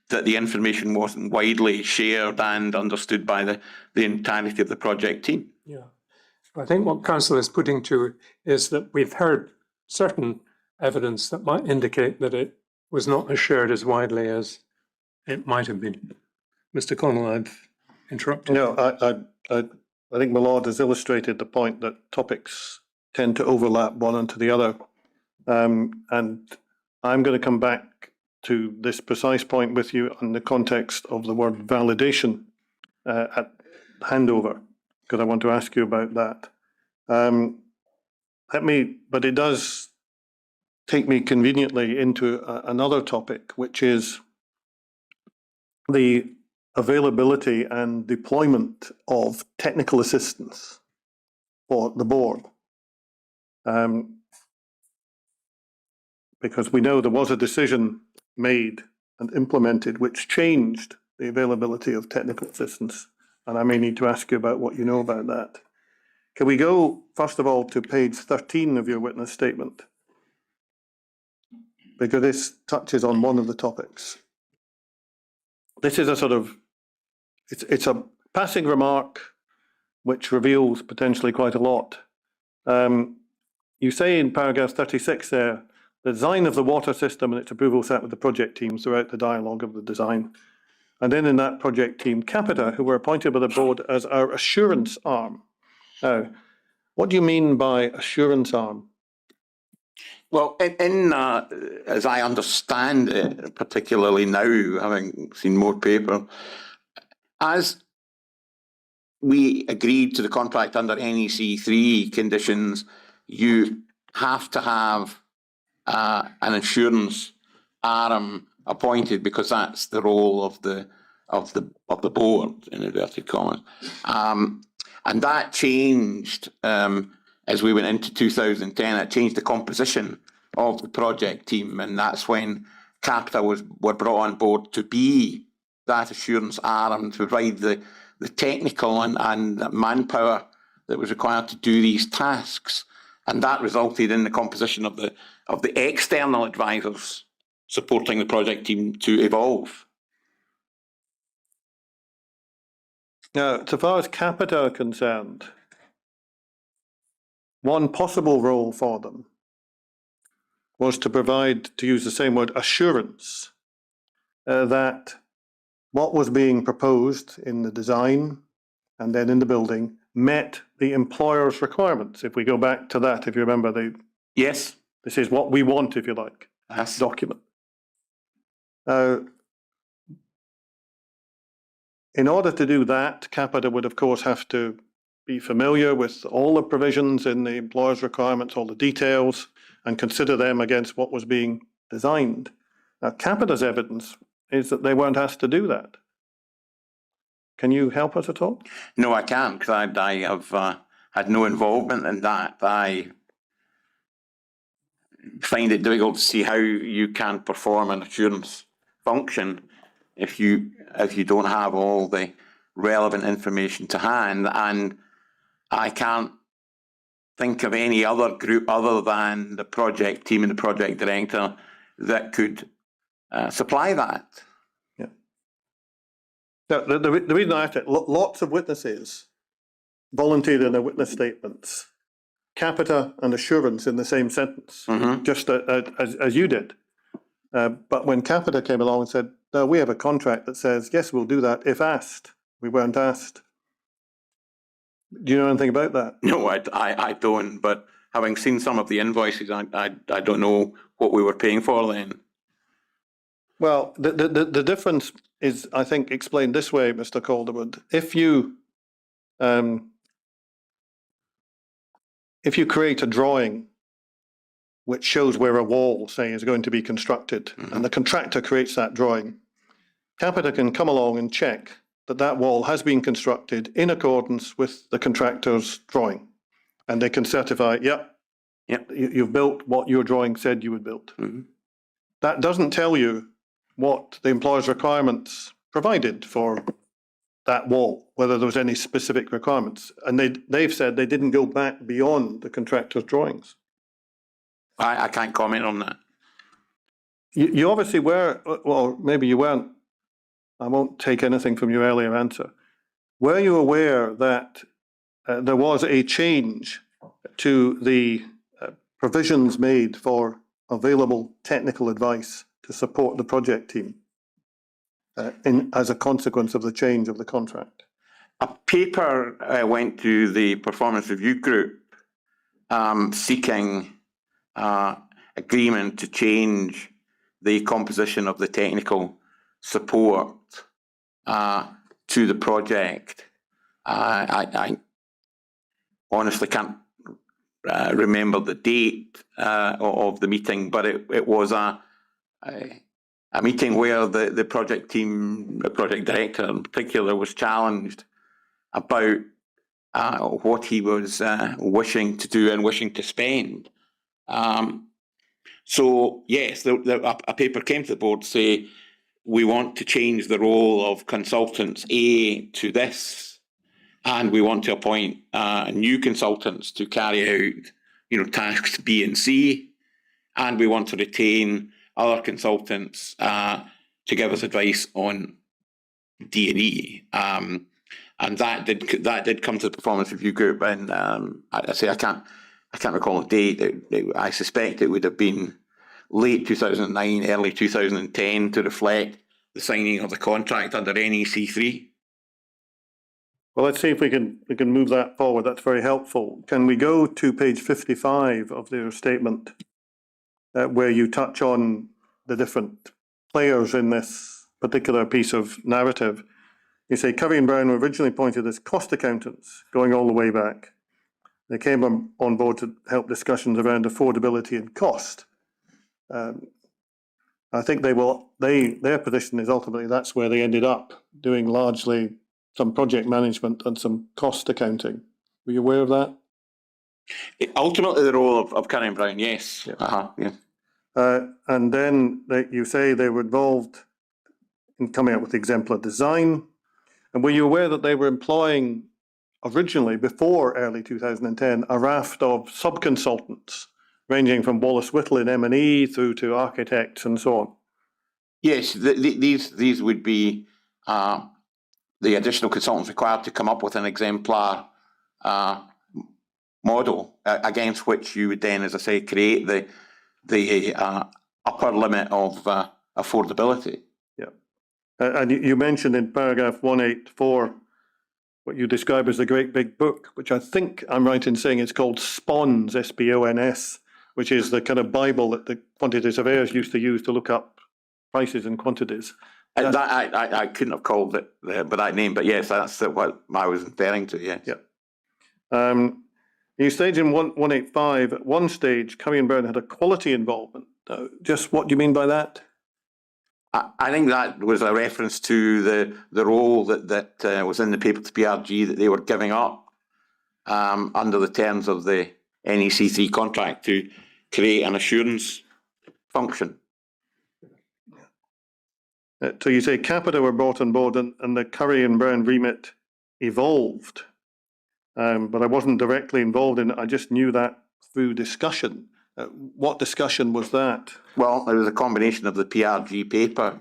that the information wasn't widely shared and understood by the entirety of the project team. Yeah. I think what Council is putting to is that we've heard certain evidence that might indicate that it was not as shared as widely as it might have been. Mr. Connell, I've interrupted. No, I think my lord has illustrated the point that topics tend to overlap one into the other. And I'm going to come back to this precise point with you in the context of the word validation at handover, because I want to ask you about that. But it does take me conveniently into another topic, which is the availability and deployment of technical assistance for the board. Because we know there was a decision made and implemented which changed the availability of technical assistance. And I may need to ask you about what you know about that. Can we go, first of all, to page 13 of your witness statement? Because this touches on one of the topics. This is a sort of, it's a passing remark which reveals potentially quite a lot. You say in paragraph 36 there, the design of the water system and its approval sat with the project team throughout the dialogue of the design. And then in that project team, Capita, who were appointed by the board as our assurance arm. Now, what do you mean by assurance arm? Well, as I understand it, particularly now, having seen more paper, as we agreed to the contract under NEC 3 conditions, you have to have an assurance arm appointed because that's the role of the board, in inverted commas, and that changed as we went into 2010. It changed the composition of the project team, and that's when Capita were brought on board to be that assurance arm to provide the technical and manpower that was required to do these tasks. And that resulted in the composition of the external advisors supporting the project team to evolve. Now, so far as Capita are concerned, one possible role for them was to provide, to use the same word, assurance that what was being proposed in the design and then in the building met the employer's requirements. If we go back to that, if you remember, yes, this is what we want, if you like, yes. Document. In order to do that, Capita would, of course, have to be familiar with all the provisions in the employer's requirements, all the details, and consider them against what was being designed. Now, Capita's evidence is that they weren't asked to do that. Can you help us at all? No, I can't, because I have had no involvement in that. I find it difficult to see how you can perform an assurance function if you don't have all the relevant information to hand, and I can't think of any other group other than the project team and the project director that could supply that. Yeah. Now, the reason I asked it, lots of witnesses volunteered in their witness statements, Capita and assurance in the same sentence, just as you did. But when Capita came along and said, no, we have a contract that says, yes, we'll do that if asked. We weren't asked. Do you know anything about that? No, I don't, but having seen some of the invoices, I don't know what we were paying for then. Well, the difference is, I think, explained this way, Mr. Calderwood. If you create a drawing which shows where a wall, say, is going to be constructed, and the contractor creates that drawing, Capita can come along and check that that wall has been constructed in accordance with the contractor's drawing. And they can certify, yep. You've built what your drawing said you would build. That doesn't tell you what the employer's requirements provided for that wall, whether there was any specific requirements. And they've said they didn't go back beyond the contractor's drawings. I can't comment on that. You obviously were, well, maybe you weren't. I won't take anything from your earlier answer. Were you aware that there was a change to the provisions made for available technical advice to support the project team as a consequence of the change of the contract? A paper went to the performance review group seeking agreement to change the composition of the technical support to the project. I honestly can't remember the date of the meeting, but it was a meeting where the project team, the project director in particular, was challenged about what he was wishing to do and wishing to spend. So yes, a paper came to the board to say, we want to change the role of consultants A to this, and we want to appoint new consultants to carry out, tasks B and C, and we want to retain other consultants to give us advice on D and E. And that did come to the performance review group, and I can't recall the date. I suspect it would have been late 2009, early 2010, to reflect the signing of the contract under NEC 3. Well, let's see if we can move that forward. That's very helpful. Can we go to page 55 of their statement, where you touch on the different players in this particular piece of narrative? You say Curry and Brown were originally appointed as cost accountants, going all the way back. They came on board to help discussions around affordability and cost. I think their position is ultimately that's where they ended up doing largely some project management and some cost accounting. Were you aware of that? Ultimately, the role of Curry and Brown, yes. Yeah. Yeah. And then you say they were involved in coming up with exemplar design. And were you aware that they were employing originally, before early 2010, a raft of sub-consultants, ranging from Wallace Whittle in M&E through to architects and so on? Yes, these would be the additional consultants required to come up with an exemplar model against which you would then, as I say, create the upper limit of affordability. Yeah. And you mentioned in paragraph 184 what you describe as the great big book, which I think I'm right in saying is called SPONS, SPONS, which is the kind of Bible that the quantity surveyors used to use to look up prices and quantities. I couldn't have called it by that name, but yes, that's what I was referring to, yes. Yeah. You stage in 185, at one stage, Curry and Brown had a quality involvement. Just what do you mean by that? I think that was a reference to the role that was in the paper to PRG that they were giving up under the terms of the NEC 3 contract to create an assurance function. So you say Capita were brought on board and the Curry and Brown remit evolved, but I wasn't directly involved in it. I just knew that through discussion. What discussion was that? Well, it was a combination of the PRG paper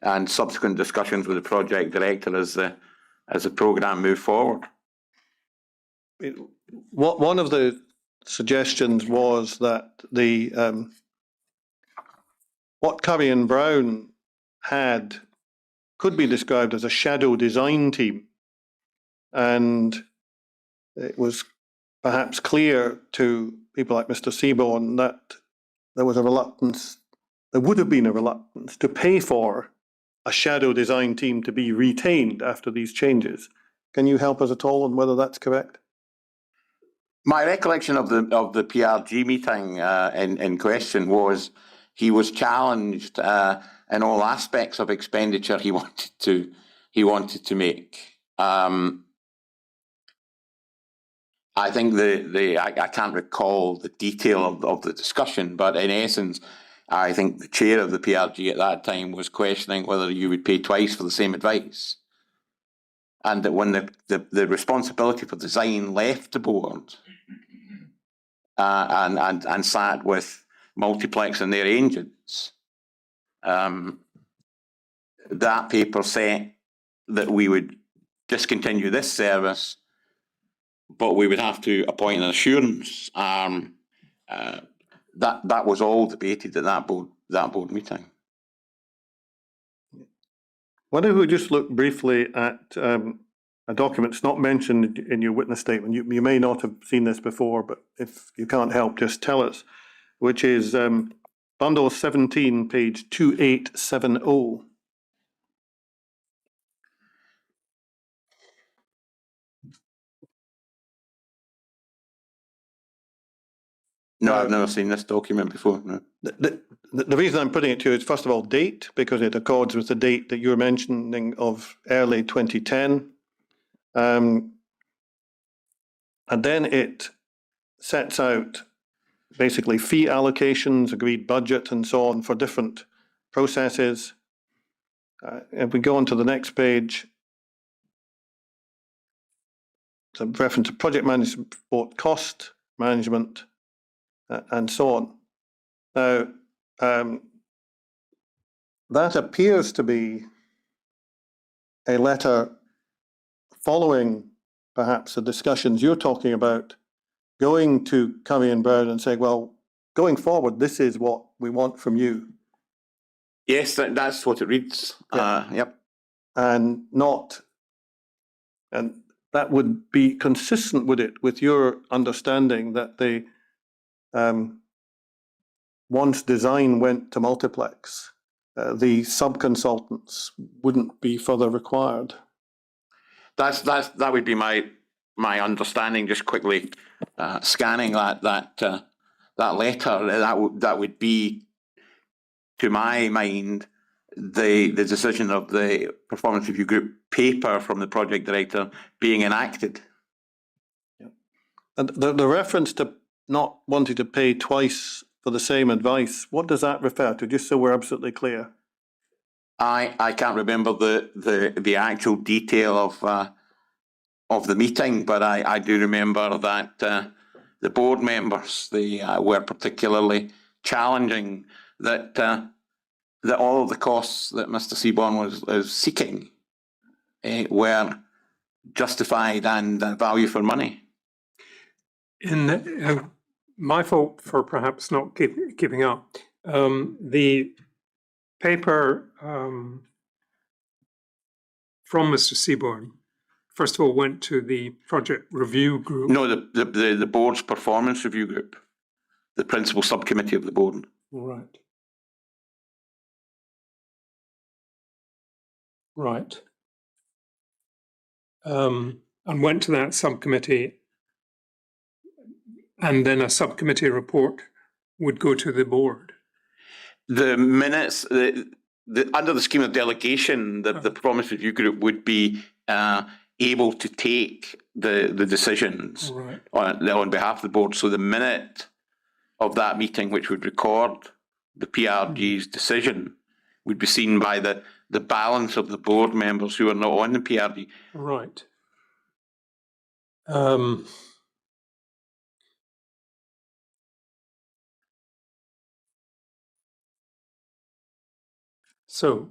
and subsequent discussions with the project director as the programme moved forward. One of the suggestions was that what Curry and Brown had could be described as a shadow design team, and it was perhaps clear to people like Mr. Seaborn that there would have been a reluctance to pay for a shadow design team to be retained after these changes. Can you help us at all on whether that's correct? My recollection of the PRG meeting in question was he was challenged in all aspects of expenditure he wanted to make. I think I can't recall the detail of the discussion, but in essence, I think the chair of the PRG at that time was questioning whether you would pay twice for the same advice. And that when the responsibility for design left the board and sat with Multiplex and their agents, that paper said that we would discontinue this service, but we would have to appoint an assurance arm. That was all debated at that board meeting. Why don't we just look briefly at a document that's not mentioned in your witness statement. You may not have seen this before, but if you can't help, just tell us, which is bundle 17, page 2870. No, I've never seen this document before. No. The reason I'm putting it to you is, first of all, date, because it accords with the date that you were mentioning of early 2010. And then it sets out basically fee allocations, agreed budget, and so on for different processes. If we go on to the next page, it's a reference to project management, support cost management, and so on. Now, that appears to be a letter following perhaps the discussions you're talking about, going to Curry and Brown and saying, well, going forward, this is what we want from you. Yes, that's what it reads. Yeah. Yep. And that would be consistent, would it, with your understanding that they, once design went to multiplex, the sub-consultants wouldn't be further required. That would be my understanding. Just quickly scanning that letter, that would be, to my mind, the decision of the performance review group paper from the project director being enacted. Yeah. And the reference to not wanting to pay twice for the same advice, what does that refer to? Just so we're absolutely clear. I can't remember the actual detail of the meeting, but I do remember that the board members, they were particularly challenging that all of the costs that Mr. Seaborn was seeking were justified and value for money. In my fault for perhaps not keeping up. The paper from Mr. Seaborn, first of all, went to the project review group. No, the board's performance review group, the principal subcommittee of the board. Right. Right. And went to that subcommittee, and then a subcommittee report would go to the board. The minutes, under the scheme of delegation, the performance review group would be able to take the decisions on behalf of the board. So the minute of that meeting, which would record the PRG's decision, would be seen by the balance of the board members who are not on the PRG. Right. So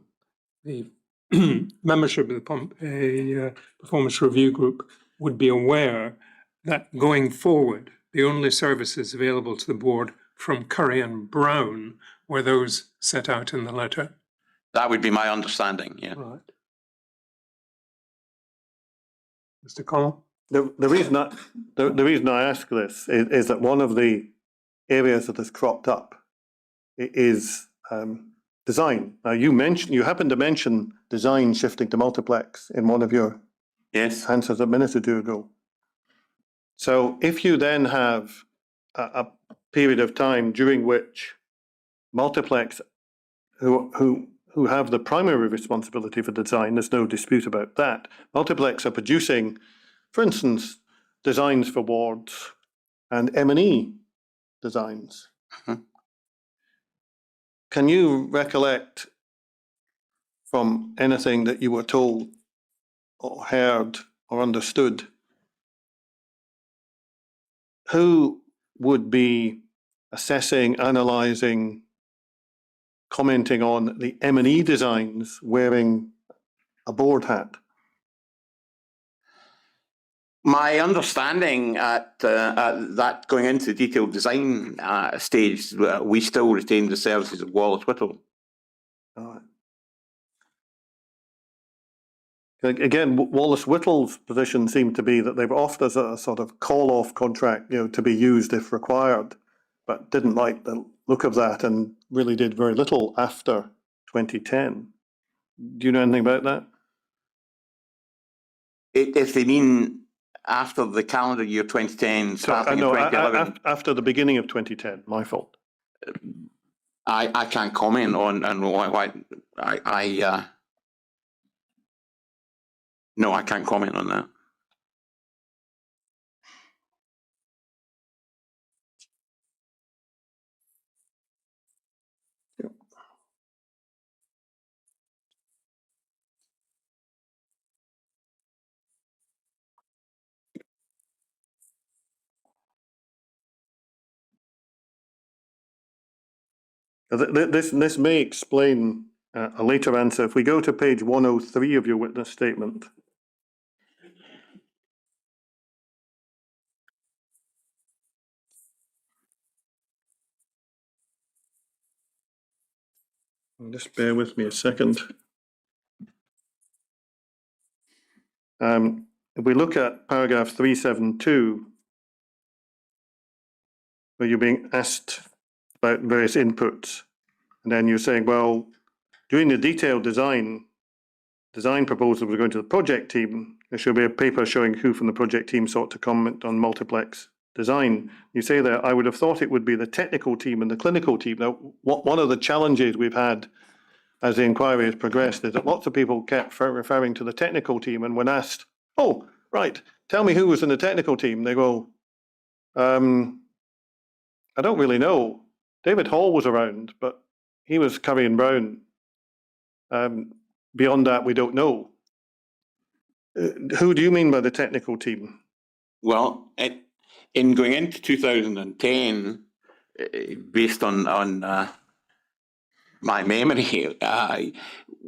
the membership of the performance review group would be aware that going forward, the only services available to the board from Curry and Brown were those set out in the letter. That would be my understanding, yeah. Right. Mr. Connell? The reason I ask this is that one of the areas that has cropped up is design. Now you happen to mention design shifting to multiplex in one of your answers a minute or two ago. So if you then have a period of time during which multiplex, who have the primary responsibility for design, there's no dispute about that, multiplex are producing, for instance, designs for wards and M&E designs. Mm-hmm. Can you recollect from anything that you were told or heard or understood, who would be assessing, analysing, commenting on the M&E designs wearing a board hat? My understanding at that going into the detailed design stage, we still retain the services of Wallace Whittle. Again, Wallace Whittle's position seemed to be that they were offered as a sort of call-off contract, to be used if required, but didn't like the look of that and really did very little after 2010. Do you know anything about that? If they mean after the calendar year 2010, starting in 2011. After the beginning of 2010, my fault. I can't comment on why no, I can't comment on that. This may explain a later answer. If we go to page 103 of your witness statement. Just bear with me a second. If we look at paragraph 372, where you're being asked about various inputs, and then you're saying, well, during the detailed design proposal was going to the project team, there should be a paper showing who from the project team sought to comment on multiplex design. You say there, I would have thought it would be the technical team and the clinical team. Now, one of the challenges we've had as the inquiry has progressed is that lots of people kept referring to the technical team, and when asked, oh, right, tell me who was in the technical team, they go, I don't really know. David Hall was around, but he was Curry and Brown. Beyond that, we don't know. Who do you mean by the technical team? Well, in going into 2010, based on my memory,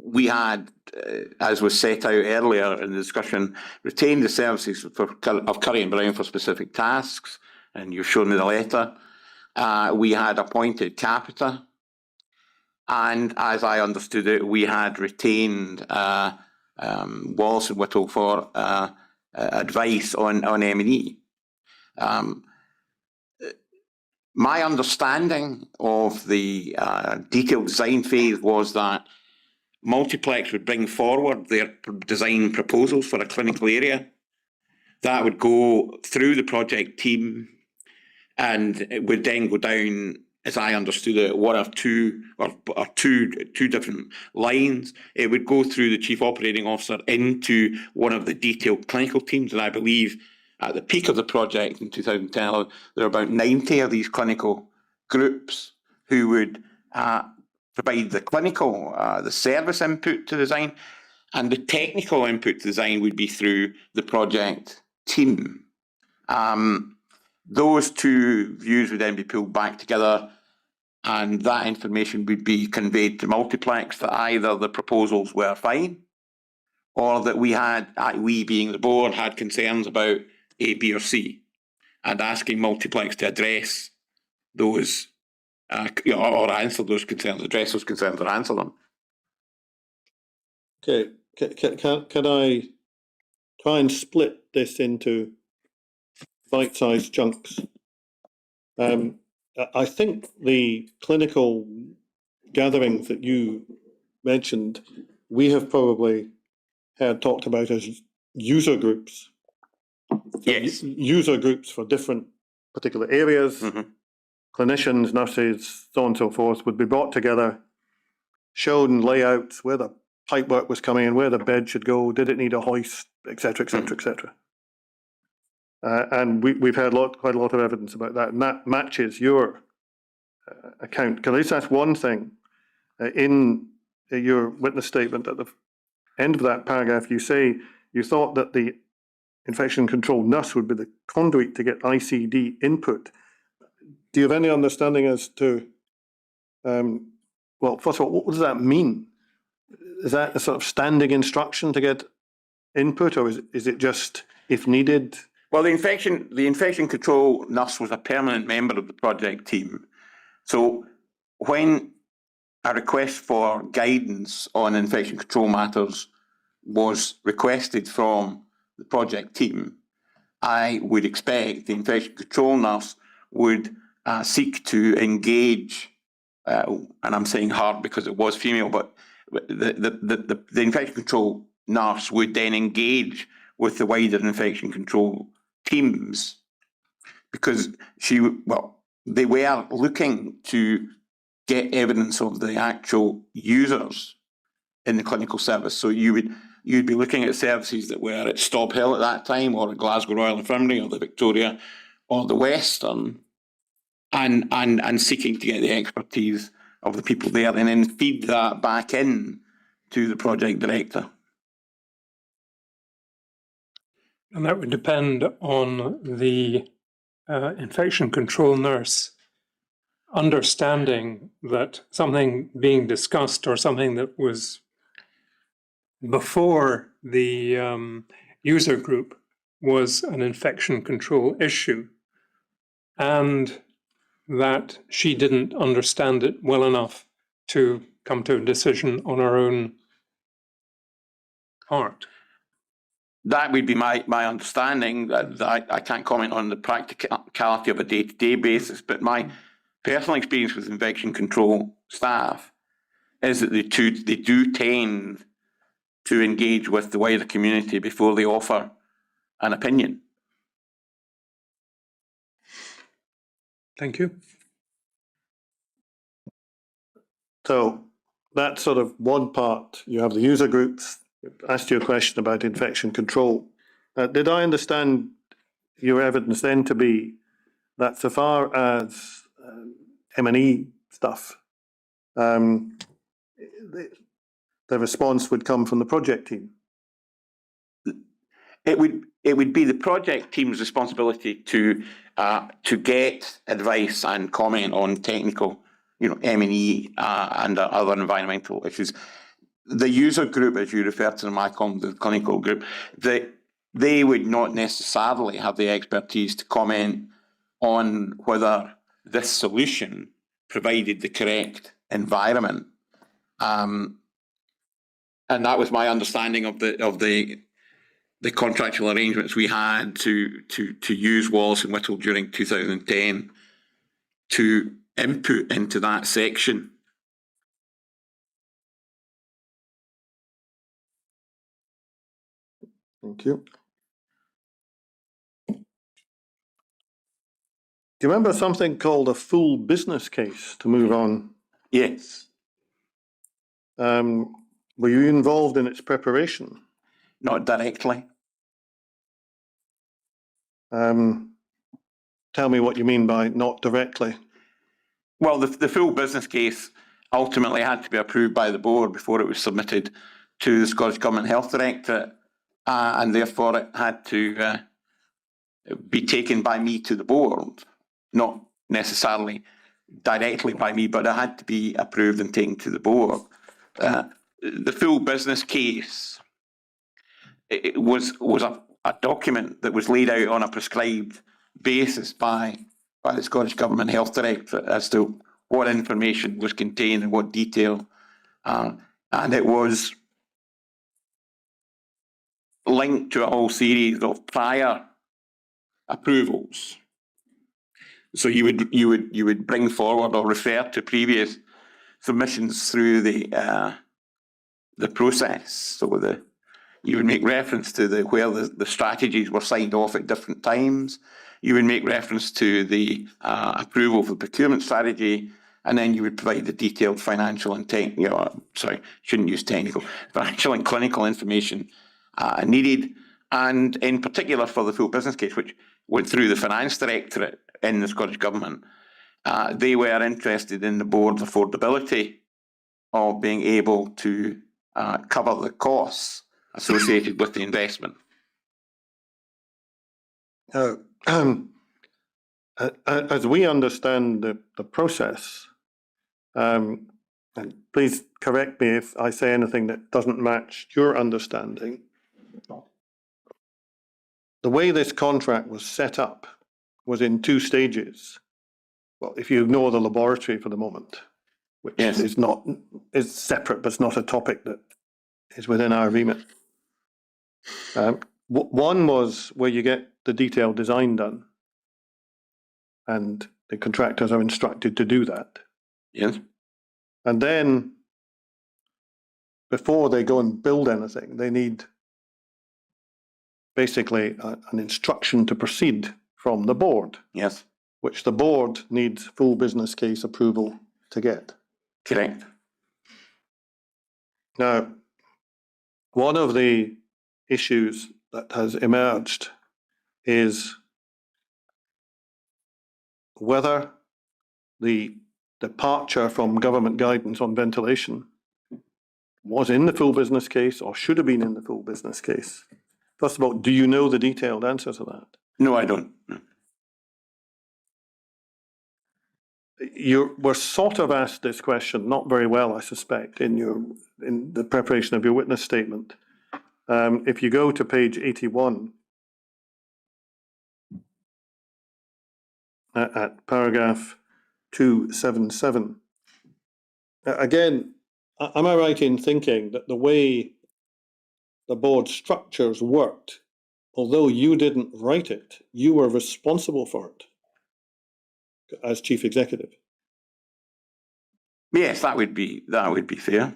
we had, as was set out earlier in the discussion, retained the services of Curry and Brown for specific tasks, and you've shown me the letter. We had appointed Capita, and as I understood it, we had retained Wallace and Whittle for advice on M&E. My understanding of the detailed design phase was that Multiplex would bring forward their design proposals for a clinical area. That would go through the project team, and it would then go down, as I understood it, one or two different lines. It would go through the chief operating officer into one of the detailed clinical teams, and I believe at the peak of the project in 2010, there were about 90 of these clinical groups who would provide the clinical, the service input to design, and the technical input to design would be through the project team. Those two views would then be pulled back together, and that information would be conveyed to Multiplex that either the proposals were fine, or that we being the board had concerns about A, B, or C, and asking Multiplex to address those, or answer those concerns, address those concerns, or answer them. Okay, can I try and split this into bite-sized chunks? I think the clinical gatherings that you mentioned, we have probably had talked about as user groups. So yes. User groups for different particular areas, clinicians, nurses, so on and so forth, would be brought together, shown layouts, where the pipework was coming in, where the bed should go, did it need a hoist, etc., etc., etc. And we've had quite a lot of evidence about that, and that matches your account. Can I just ask one thing? In your witness statement at the end of that paragraph, you say you thought that the infection control nurse would be the conduit to get ICD input. Do you have any understanding as to, well, first of all, what does that mean? Is that a sort of standing instruction to get input, or is it just if needed? Well, the infection control nurse was a permanent member of the project team. So when a request for guidance on infection control matters was requested from the project team, I would expect the infection control nurse would seek to engage and I'm saying her because it was female, but the infection control nurse would then engage with the wider infection control teams, because they were looking to get evidence of the actual users in the clinical service. So you'd be looking at services that were at Stob Hill at that time, or at Glasgow Royal Infirmary, or the Victoria, or the Western, and seeking to get the expertise of the people there, and then feed that back in to the project director. And that would depend on the infection control nurse understanding that something being discussed or something that was before the user group was an infection control issue, and that she didn't understand it well enough to come to a decision on her own part. That would be my understanding. That I can't comment on the practicality of a day-to-day basis, but my personal experience with infection control staff is that they do tend to engage with the wider community before they offer an opinion. Thank you. So that's sort of one part. You have the user groups. I asked you a question about infection control. Did I understand your evidence then to be that so far as M&E stuff, the response would come from the project team? It would be the project team's responsibility to get advice and comment on technical, M&E and other environmental issues. The user group, as you refer to them, I call them the clinical group, they would not necessarily have the expertise to comment on whether this solution provided the correct environment. And that was my understanding of the contractual arrangements we had to use Wallace and Whittle during 2010 to input into that section. Thank you. Do you remember something called a full business case, to move on? Yes. Were you involved in its preparation? Not directly. Tell me what you mean by not directly. Well, the full business case ultimately had to be approved by the board before it was submitted to the Scottish Government Health Directorate, and therefore it had to be taken by me to the board, not necessarily directly by me, but it had to be approved and taken to the board. The full business case, it was a document that was laid out on a prescribed basis by the Scottish Government Health Directorate as to what information was contained and what detail, and it was linked to a whole series of prior approvals. So you would bring forward or refer to previous submissions through the process. So you would make reference to where the strategies were signed off at different times. You would make reference to the approval for the procurement strategy, and then you would provide the detailed financial and financial and clinical information needed, and in particular for the full business case, which went through the Finance Directorate in the Scottish Government. They were interested in the board's affordability of being able to cover the costs associated with the investment. As we understand the process, and please correct me if I say anything that doesn't match your understanding, the way this contract was set up was in two stages. Well, if you ignore the laboratory for the moment, which is separate, but it's not a topic that is within our remit. One was where you get the detailed design done, and the contractors are instructed to do that. Yes. And then, before they go and build anything, they need basically an instruction to proceed from the board. Yes. Which the board needs full business case approval to get. Correct. Now, one of the issues that has emerged is whether the departure from government guidance on ventilation was in the full business case or should have been in the full business case. First of all, do you know the detailed answer to that? No, I don't. No. You were sort of asked this question, not very well, I suspect, in the preparation of your witness statement. If you go to page 81, at paragraph 277, again, am I right in thinking that the way the board structures worked, although you didn't write it, you were responsible for it as chief executive? Yes, that would be fair.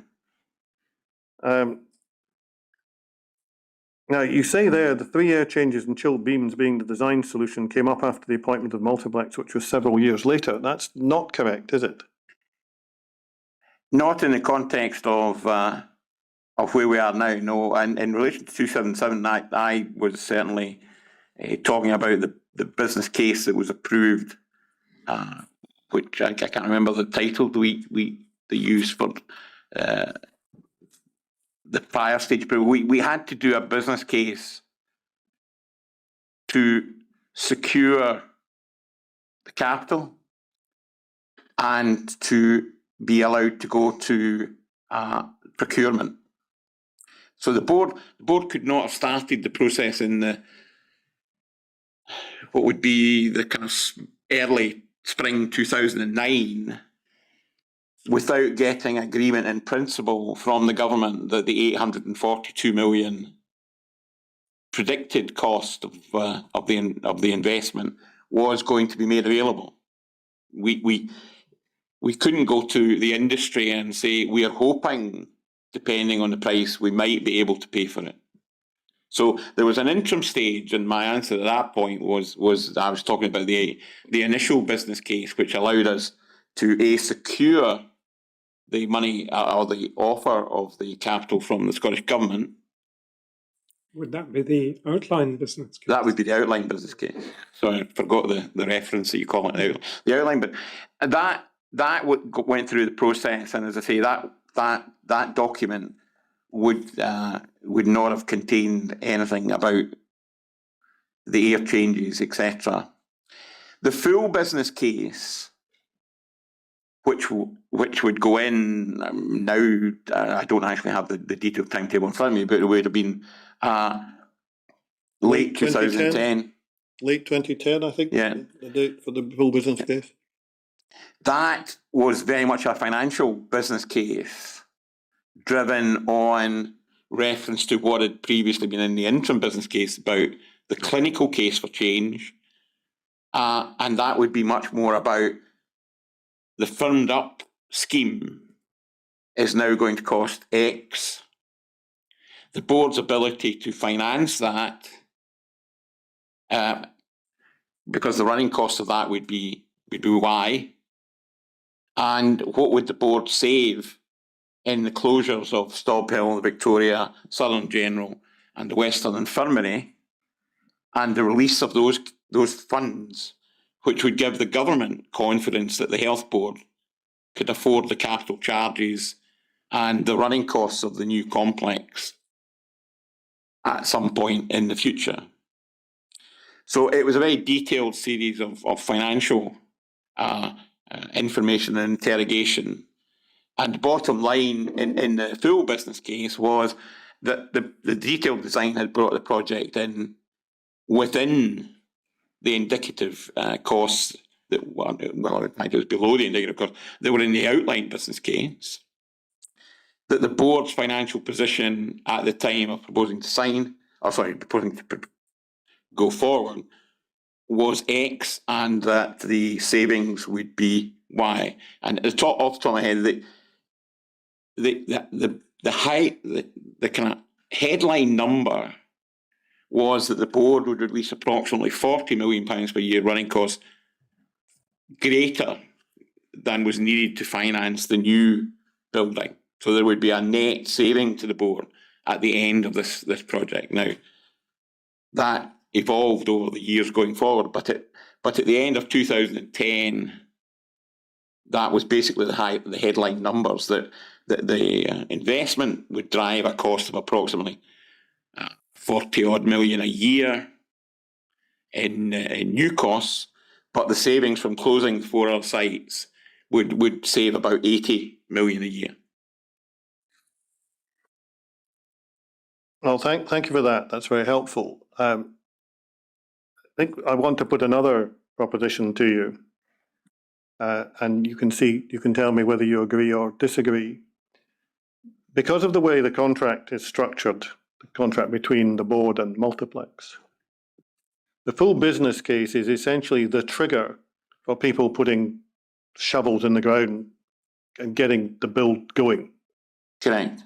Now, you say there the 3 air changes and chilled beams being the design solution came up after the appointment of multiplex, which was several years later. That's not correct, is it? Not in the context of where we are now, no. And in relation to 277, I was certainly talking about the business case that was approved, which I can't remember the title they used for the fire stage approval. We had to do a business case to secure the capital and to be allowed to go to procurement. So the board could not have started the process in what would be the kind of early spring 2009 without getting agreement in principle from the government that the 842 million predicted cost of the investment was going to be made available. We couldn't go to the industry and say we are hoping, depending on the price, we might be able to pay for it. So there was an interim stage, and my answer at that point was I was talking about the initial business case, which allowed us to secure the money or the offer of the capital from the Scottish Government. Would that be the outline business case? That would be the outline business case. Sorry, I forgot the reference that you call it, the outline. But that went through the process, and as I say, that document would not have contained anything about the air changes, etc. The full business case, which would go in now, I don't actually have the detailed timetable in front of me, but it would have been late 2010. Late 2010, I think, yeah. The date for the full business case. That was very much a financial business case driven on reference to what had previously been in the interim business case about the clinical case for change. And that would be much more about the firmed up scheme is now going to cost X. The board's ability to finance that, because the running cost of that would be Y. And what would the board save in the closures of Stob Hill, Victoria, Southern General, and the Western Infirmary, and the release of those funds, which would give the government confidence that the health board could afford the capital charges and the running costs of the new complex at some point in the future. So it was a very detailed series of financial information and interrogation. And the bottom line in the full business case was that the detailed design had brought the project in within the indicative costs that, well, in fact, it was below the indicative costs that were in the outline business case. That the board's financial position at the time of proposing to go forward was X, and that the savings would be Y. And at the top, off the top of my head, the kind of headline number was that the board would release approximately £40 million per year running costs, greater than was needed to finance the new building. So there would be a net saving to the board at the end of this project. Now, that evolved over the years going forward, but at the end of 2010, that was basically the headline numbers, that the investment would drive a cost of approximately 40 odd million a year in new costs, but the savings from closing 4 other sites would save about 80 million a year. Well, thank you for that. That's very helpful. I think I want to put another proposition to you, and you can tell me whether you agree or disagree. Because of the way the contract is structured, the contract between the board and Multiplex, the full business case is essentially the trigger for people putting shovels in the ground and getting the build going. Correct.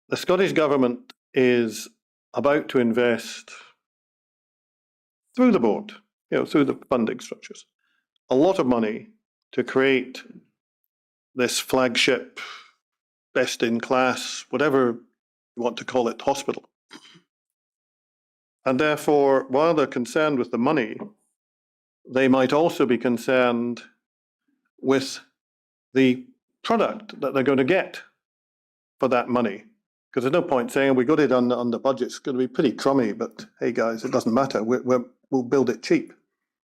The Scottish Government is about to invest through the board, through the funding structures, a lot of money to create this flagship, best in class, whatever you want to call it, hospital. And therefore, while they're concerned with the money, they might also be concerned with the product that they're going to get for that money. Because there's no point saying we got it on the budget, it's going to be pretty crummy, but hey guys, it doesn't matter, we'll build it cheap.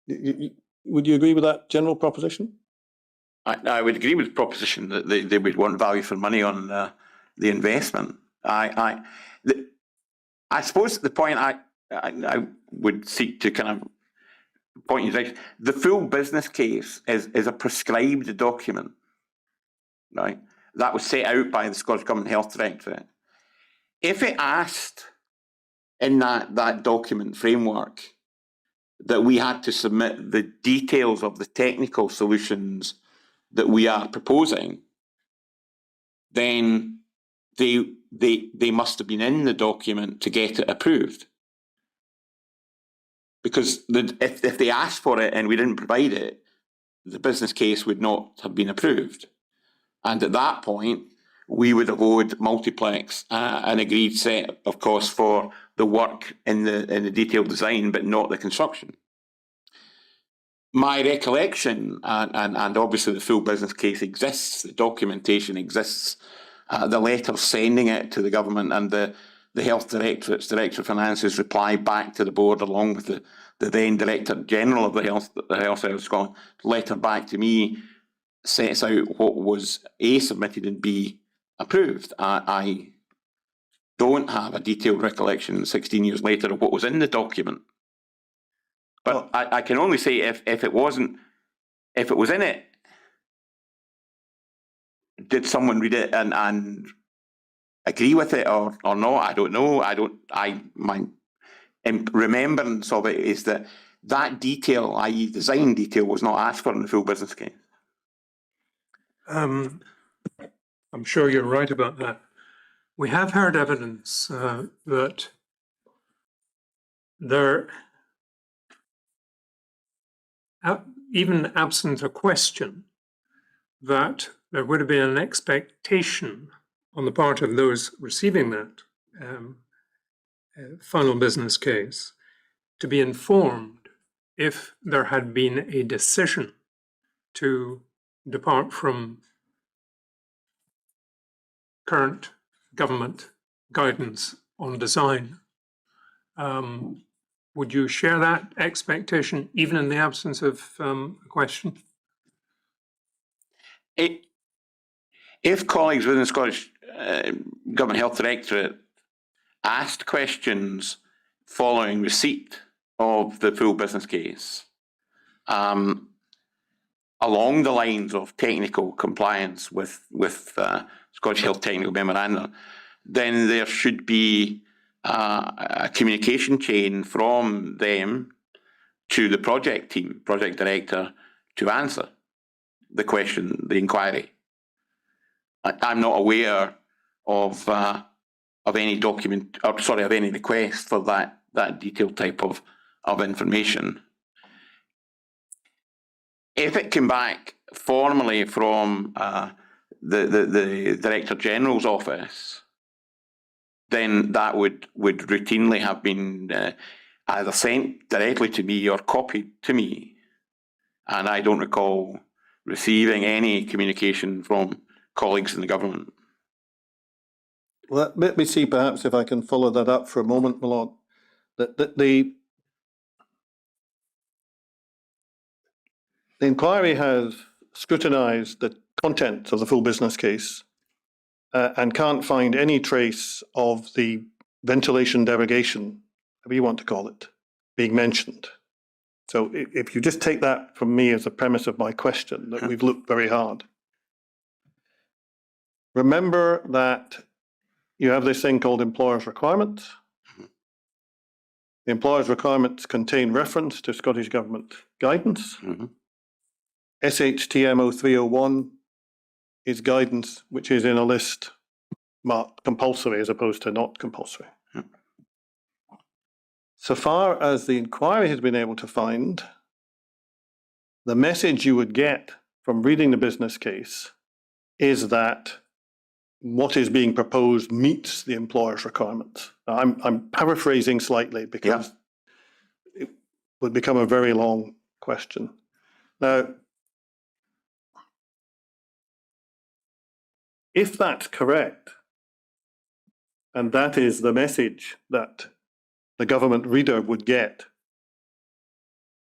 Would you agree with that general proposition? I would agree with the proposition that they would want value for money on the investment. I suppose the point I would seek to kind of point you to, the full business case is a prescribed document, right? That was set out by the Scottish Government Health Directorate. If it asked in that document framework that we had to submit the details of the technical solutions that we are proposing, then they must have been in the document to get it approved. Because if they asked for it and we didn't provide it, the business case would not have been approved. And at that point, we would have owed Multiplex an agreed set of costs for the work in the detailed design, but not the construction. My recollection, and obviously the full business case exists, the documentation exists, the letter sending it to the government, and the Health Directorate's Director of Finance's reply back to the board, along with the then Director General of the Health Service of Scotland, letter back to me, sets out what was A, submitted, and B, approved. I don't have a detailed recollection 16 years later of what was in the document. But I can only say if it was in it, did someone read it and agree with it or not? I don't know. My remembrance of it is that detail, i.e. design detail, was not asked for in the full business case. I'm sure you're right about that. We have heard evidence that there, even absent a question, that there would have been an expectation on the part of those receiving that final business case to be informed if there had been a decision to depart from current government guidance on design. Would you share that expectation, even in the absence of a question? If colleagues within the Scottish Government Health Directorate asked questions following receipt of the full business case, along the lines of technical compliance with Scottish Health Technical Memorandum, then there should be a communication chain from them to the project team, project director, to answer. the inquiry. I'm not aware of any document, or sorry, of any request for that detailed type of information. If it came back formally from the Director General's office, then that would routinely have been either sent directly to me or copied to me. And I don't recall receiving any communication from colleagues in the government. Well, let me see perhaps if I can follow that up for a moment, my lord. The inquiry has scrutinised the contents of the full business case and can't find any trace of the ventilation derogation, whatever you want to call it, being mentioned. So if you just take that from me as a premise of my question, that we've looked very hard. Remember that you have this thing called employer's requirements. The employer's requirements contain reference to Scottish Government guidance. SHTMO 301 is guidance which is in a list marked compulsory as opposed to not compulsory. So far as the inquiry has been able to find, the message you would get from reading the business case is that what is being proposed meets the employer's requirements. I'm paraphrasing slightly because it would become a very long question. Now, if that's correct, and that is the message that the government reader would get,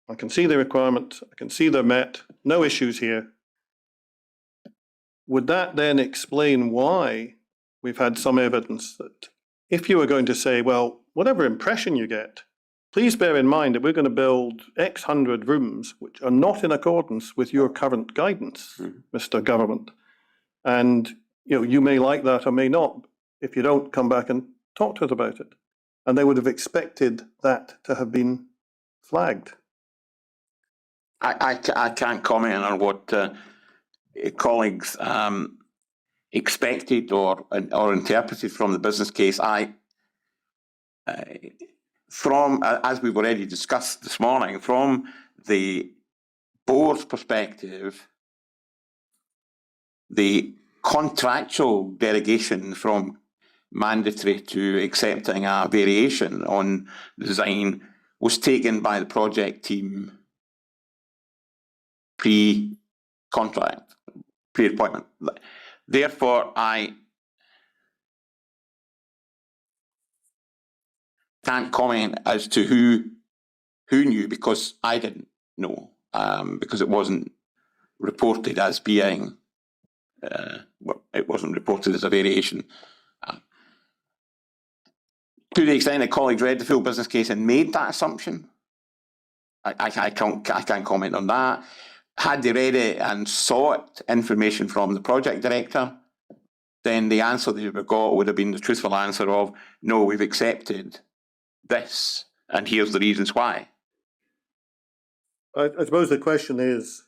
I can see the requirements, I can see they're met, no issues here. Would that then explain why we've had some evidence that if you were going to say, well, whatever impression you get, please bear in mind that we're going to build X hundred rooms which are not in accordance with your current guidance, Mr. Government. And you may like that or may not. If you don't, come back and talk to us about it. And they would have expected that to have been flagged. I can't comment on what colleagues expected or interpreted from the business case. From as we've already discussed this morning, from the board's perspective, the contractual derogation from mandatory to accepting a variation on design was taken by the project team pre-contract, pre-appointment. Therefore, I can't comment as to who knew, because I didn't know, because it wasn't reported as being, it wasn't reported as a variation. To the extent that colleagues read the full business case and made that assumption, I can't comment on that. Had they read it and sought information from the project director, then the answer they would have got would have been the truthful answer of, no, we've accepted this, and here's the reasons why. I suppose the question is,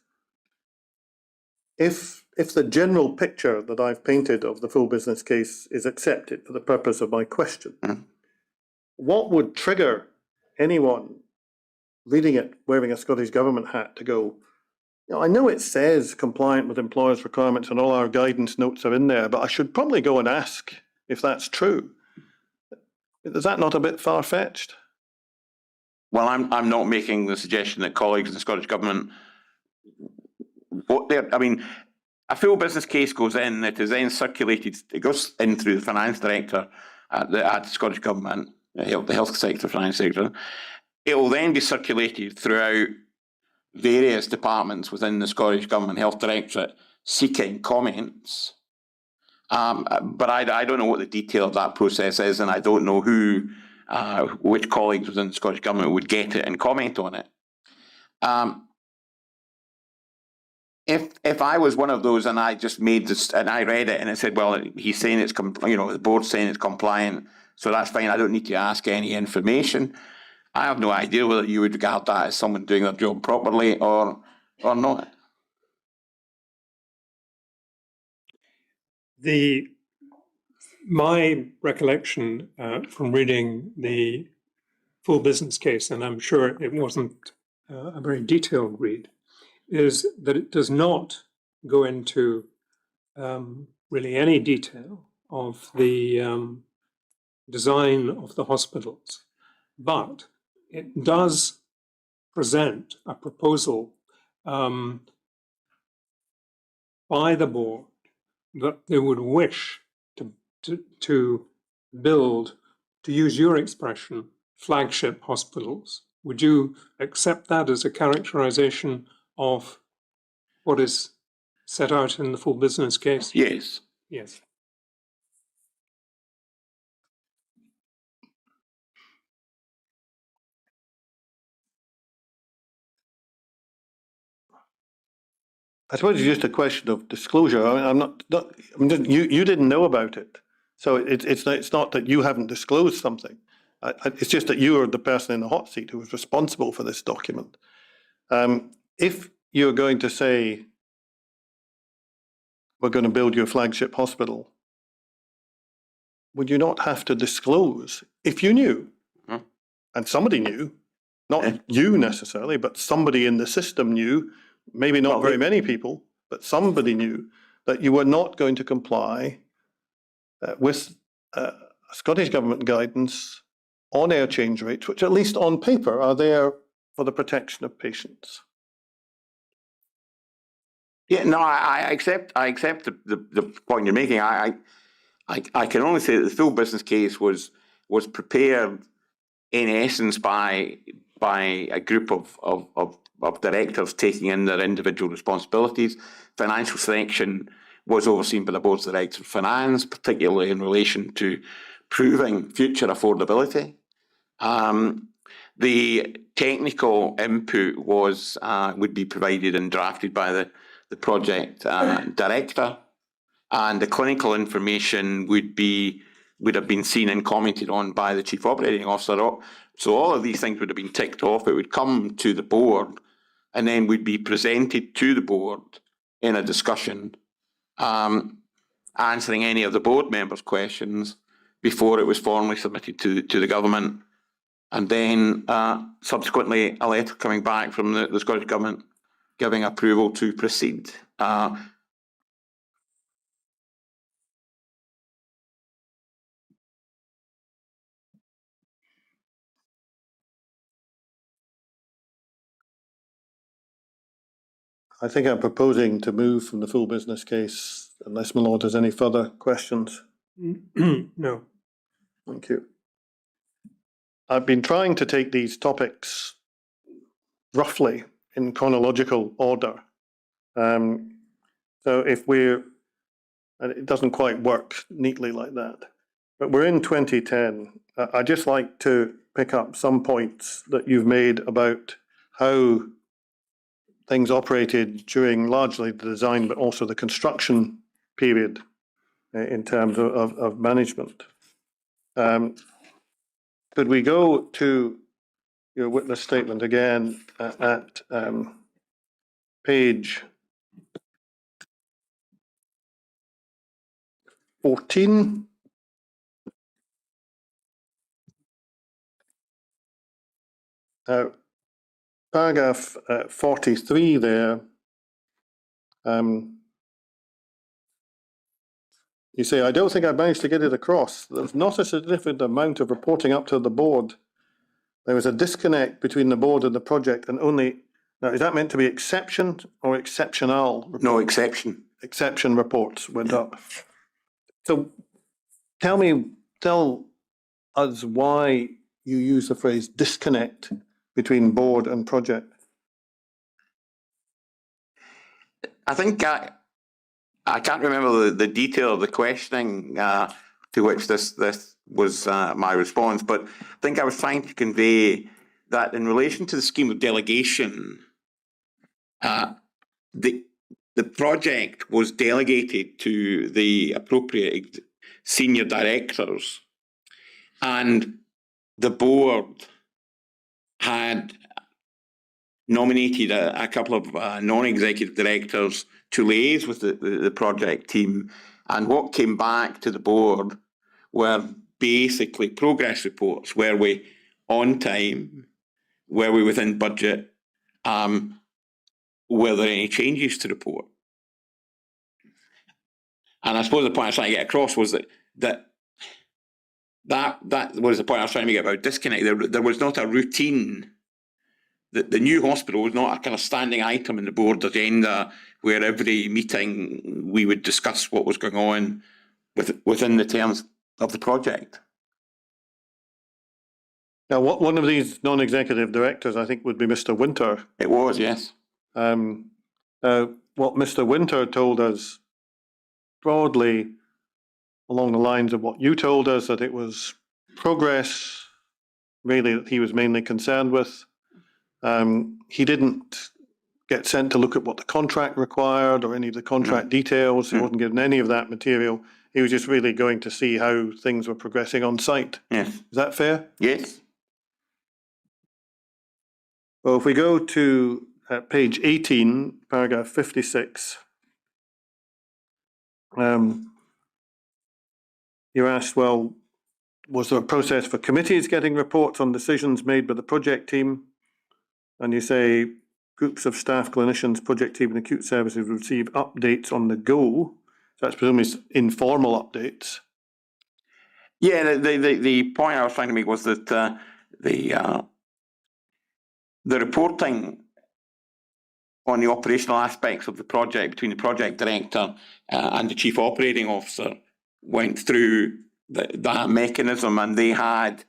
if the general picture that I've painted of the full business case is accepted for the purpose of my question, what would trigger anyone reading it wearing a Scottish Government hat to go, I know it says compliant with employers' requirements and all our guidance notes are in there, but I should probably go and ask if that's true. Is that not a bit far-fetched? Well, I'm not making the suggestion that colleagues in the Scottish Government, a full business case goes in, it is then circulated, it goes in through the Finance Director at the Scottish Government, the Health Sector, Finance Sector. It will then be circulated throughout various departments within the Scottish Government Health Directorate seeking comments. But I don't know what the detail of that process is, and I don't know which colleagues within the Scottish Government would get it and comment on it. If I was one of those and I just made this and I read it and it said, well, he's saying it's the board's saying it's compliant, so that's fine. I don't need to ask any information. I have no idea whether you would regard that as someone doing their job properly or not. My recollection from reading the full business case, and I'm sure it wasn't a very detailed read, is that it does not go into really any detail of the design of the hospitals, but it does present a proposal by the board that they would wish to build, to use your expression, flagship hospitals. Would you accept that as a characterization of what is set out in the full business case? Yes. Yes. I suppose it's just a question of disclosure. I mean, you didn't know about it. So it's not that you haven't disclosed something. It's just that you are the person in the hot seat who was responsible for this document. If you're going to say, we're going to build your flagship hospital, would you not have to disclose if you knew, and somebody knew, not you necessarily, but somebody in the system knew, maybe not very many people, but somebody knew that you were not going to comply with Scottish Government guidance on air change rates, which at least on paper are there for the protection of patients? Yeah, no, I accept the point you're making. I can only say that the full business case was prepared in essence by a group of directors taking in their individual responsibilities. Financial section was overseen by the board's director of finance, particularly in relation to proving future affordability. The technical input would be provided and drafted by the project director, and the clinical information would have been seen and commented on by the chief operating officer. So all of these things would have been ticked off. It would come to the board and then would be presented to the board in a discussion, answering any of the board members' questions before it was formally submitted to the government. And then subsequently a letter coming back from the Scottish Government giving approval to proceed. I think I'm proposing to move from the full business case, unless my lord has any further questions. No. Thank you. I've been trying to take these topics roughly in chronological order. So if and it doesn't quite work neatly like that, but we're in 2010. I'd just like to pick up some points that you've made about how things operated during largely the design, but also the construction period in terms of management. Could we go to your witness statement again at page 14? Paragraph 43 there. You say, I don't think I managed to get it across. There's not a significant amount of reporting up to the board. There was a disconnect between the board and the project, and only, now is that meant to be exception or exceptional? No, exception. Exception reports went up. So tell us why you use the phrase disconnect between board and project. I think I can't remember the detail of the questioning to which this was my response, but I think I was trying to convey that in relation to the scheme of delegation, the project was delegated to the appropriate senior directors, and the board had nominated a couple of non-executive directors to liaise with the project team And what came back to the board were basically progress reports. Were we on time? Were we within budget? Were there any changes to report? And I suppose the point I was trying to get across was that was the point I was trying to make about disconnect. There was not a routine. The new hospital was not a kind of standing item in the board agenda where every meeting we would discuss what was going on within the terms of the project. Now, one of these non-executive directors, I think, would be Mr. Winter. It was, yes. What Mr. Winter told us broadly along the lines of what you told us, that it was progress really that he was mainly concerned with. He didn't get sent to look at what the contract required or any of the contract details. He wasn't given any of that material. He was just really going to see how things were progressing on site. Yes. Is that fair? Yes. Well, if we go to page 18, paragraph 56, you asked, well, was there a process for committees getting reports on decisions made by the project team? And you say groups of staff, clinicians, project team and acute services receive updates on the go. So that's presumably informal updates. Yeah, the point I was trying to make was that the reporting on the operational aspects of the project between the project director and the chief operating officer went through that mechanism, and they had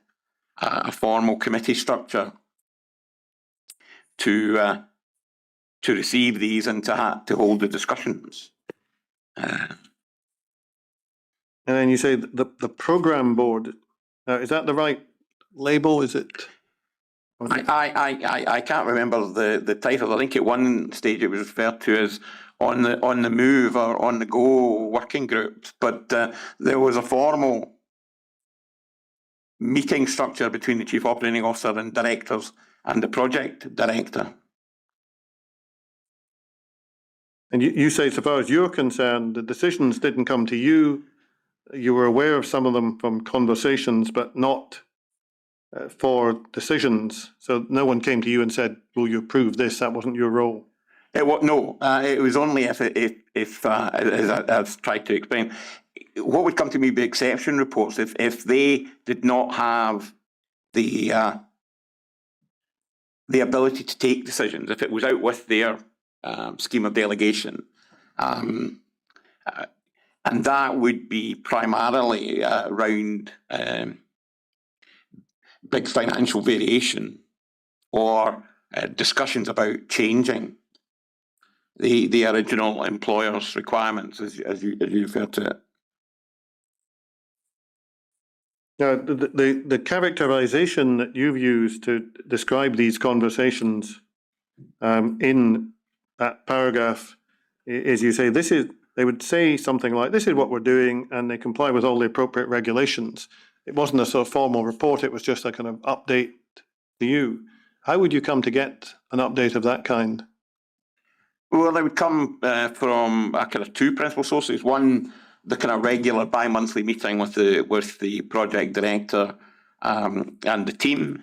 a formal committee structure to receive these and to hold the discussions. And then you say the program board. Is that the right label? Is it? I can't remember the title. I think at one stage it was referred to as on the move or on the go working groups, but there was a formal meeting structure between the chief operating officer and directors and the project director. And you say, so far as you're concerned, the decisions didn't come to you. You were aware of some of them from conversations, but not for decisions. So no one came to you and said, will you approve this? That wasn't your role. It was only if as I've tried to explain, what would come to me would be exception reports. If they did not have the ability to take decisions, if it was out with their scheme of delegation, and that would be primarily around big financial variation or discussions about changing the original employer's requirements, as you refer to it. Now, the characterization that you've used to describe these conversations in that paragraph is, you say, they would say something like, this is what we're doing, and they comply with all the appropriate regulations. It wasn't a sort of formal report, it was just a kind of update to you. How would you come to get an update of that kind? Well, they would come from a kind of two principal sources. One, the kind of regular bi-monthly meeting with the project director and the team.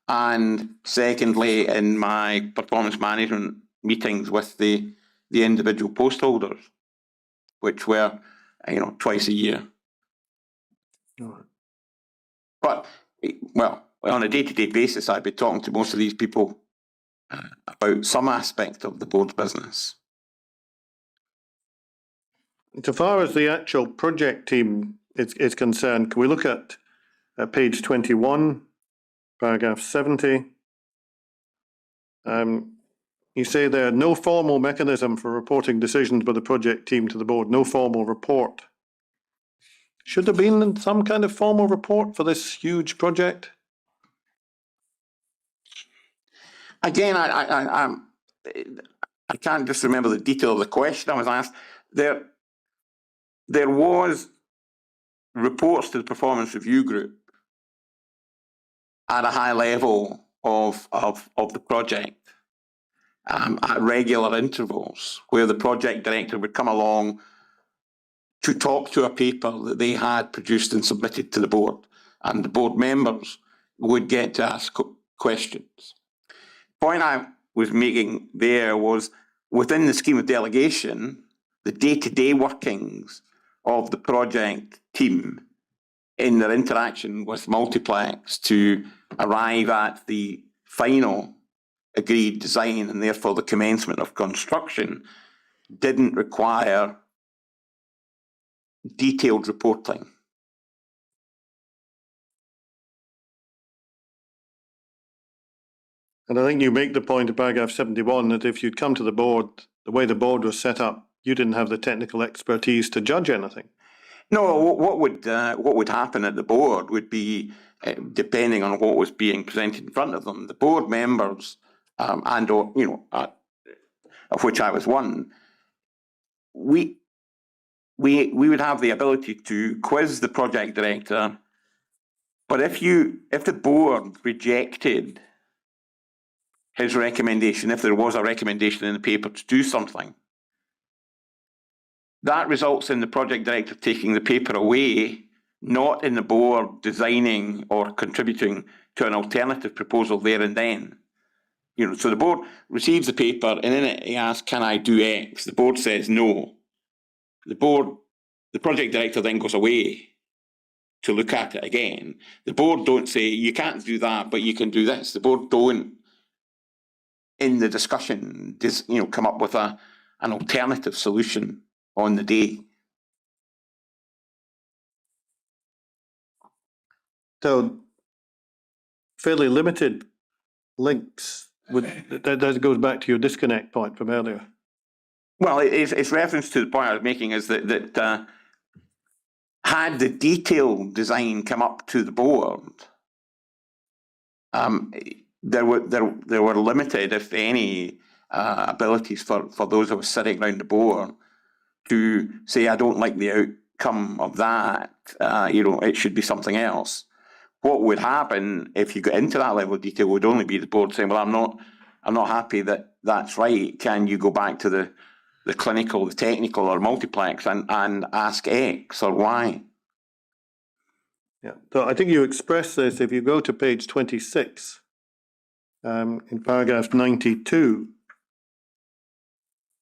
And secondly, in my performance management meetings with the individual post holders, which were, twice a year. Right. But, well, on a day-to-day basis, I'd be talking to most of these people about some aspect of the board's business. So far as the actual project team is concerned, can we look at page 21, paragraph 70? You say there, no formal mechanism for reporting decisions by the project team to the board, no formal report. Should there been some kind of formal report for this huge project? Again, I can't just remember the detail of the question I was asked. There was reports to the performance review group at a high level of the project at regular intervals, where the project director would come along to talk to a paper that they had produced and submitted to the board, and the board members would get to ask questions. The point I was making there was, within the scheme of delegation, the day-to-day workings of the project team in their interaction with Multiplex to arrive at the final agreed design and therefore the commencement of construction didn't require detailed reporting. And I think you make the point in paragraph 71 that if you'd come to the board, the way the board was set up, you didn't have the technical expertise to judge anything. No, what would happen at the board would be, depending on what was being presented in front of them, the board members, and or, you know, of which I was one, we would have the ability to quiz the project director. But if the board rejected his recommendation, if there was a recommendation in the paper to do something, that results in the project director taking the paper away, not in the board designing or contributing to an alternative proposal there and then. You know, so the board receives the paper and in it he asks, can I do X? The board says no. The project director then goes away to look at it again. The board don't say, you can't do that, but you can do this. The board don't, in the discussion, come up with an alternative solution on the day. So fairly limited links. That goes back to your disconnect point from earlier. Well, it's reference to the point I was making is that had the detailed design come up to the board, there were limited, if any, abilities for those of us sitting around the board to say, I don't like the outcome of that. It should be something else. What would happen if you got into that level of detail would only be the board saying, well, I'm not happy that that's right. Can you go back to the clinical, the technical, or Multiplex and ask X or Y? Yeah, so I think you express this if you go to page 26, in paragraph 92.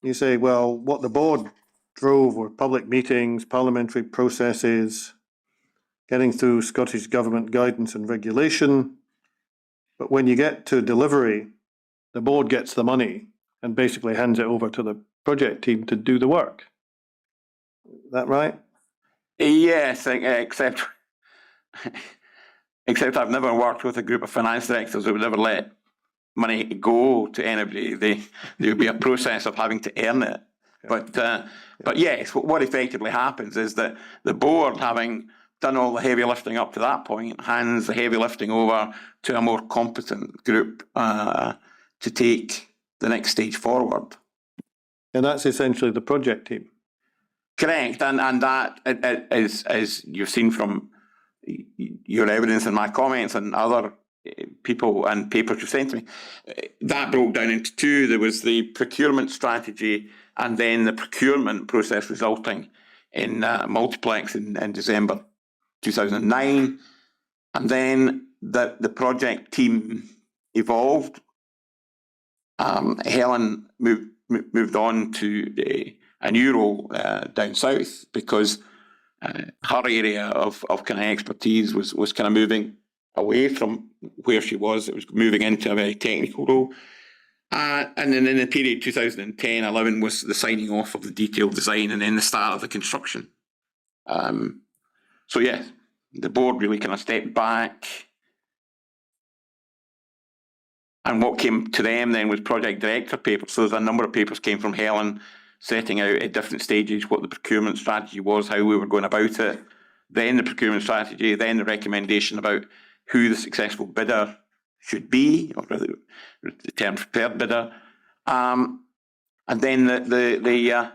You say, well, what the board drove were public meetings, parliamentary processes, getting through Scottish Government guidance and regulation. But when you get to delivery, the board gets the money and basically hands it over to the project team to do the work. Is that right? Yes, except I've never worked with a group of finance directors that would ever let money go to anybody. There would be a process of having to earn it. But yes, what effectively happens is that the board, having done all the heavy lifting up to that point, hands the heavy lifting over to a more competent group to take the next stage forward. And that's essentially the project team. Correct, and that is, as you've seen from your evidence and my comments and other people and papers you sent to me, that broke down into two. There was the procurement strategy and then the procurement process resulting in Multiplex in December 2009. And then the project team evolved. Helen moved on to a new role down south because her area of kind of expertise was kind of moving away from where she was. It was moving into a very technical role. And then in the period 2010-11 was the signing off of the detailed design and then the start of the construction. So yes, the board really kind of stepped back. And what came to them then was project director papers. So there's a number of papers came from Helen setting out at different stages what the procurement strategy was, how we were going about it, then the procurement strategy, then the recommendation about who the successful bidder should be, or rather the term prepared bidder, and then the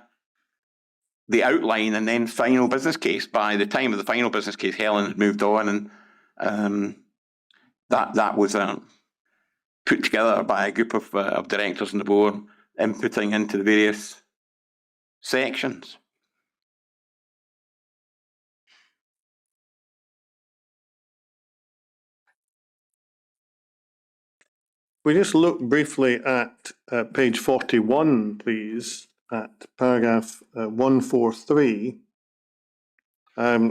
outline and then final business case. By the time of the final business case, Helen had moved on, and that was put together by a group of directors on the board, inputting into the various sections. We just look briefly at page 41, please, at paragraph 143. Where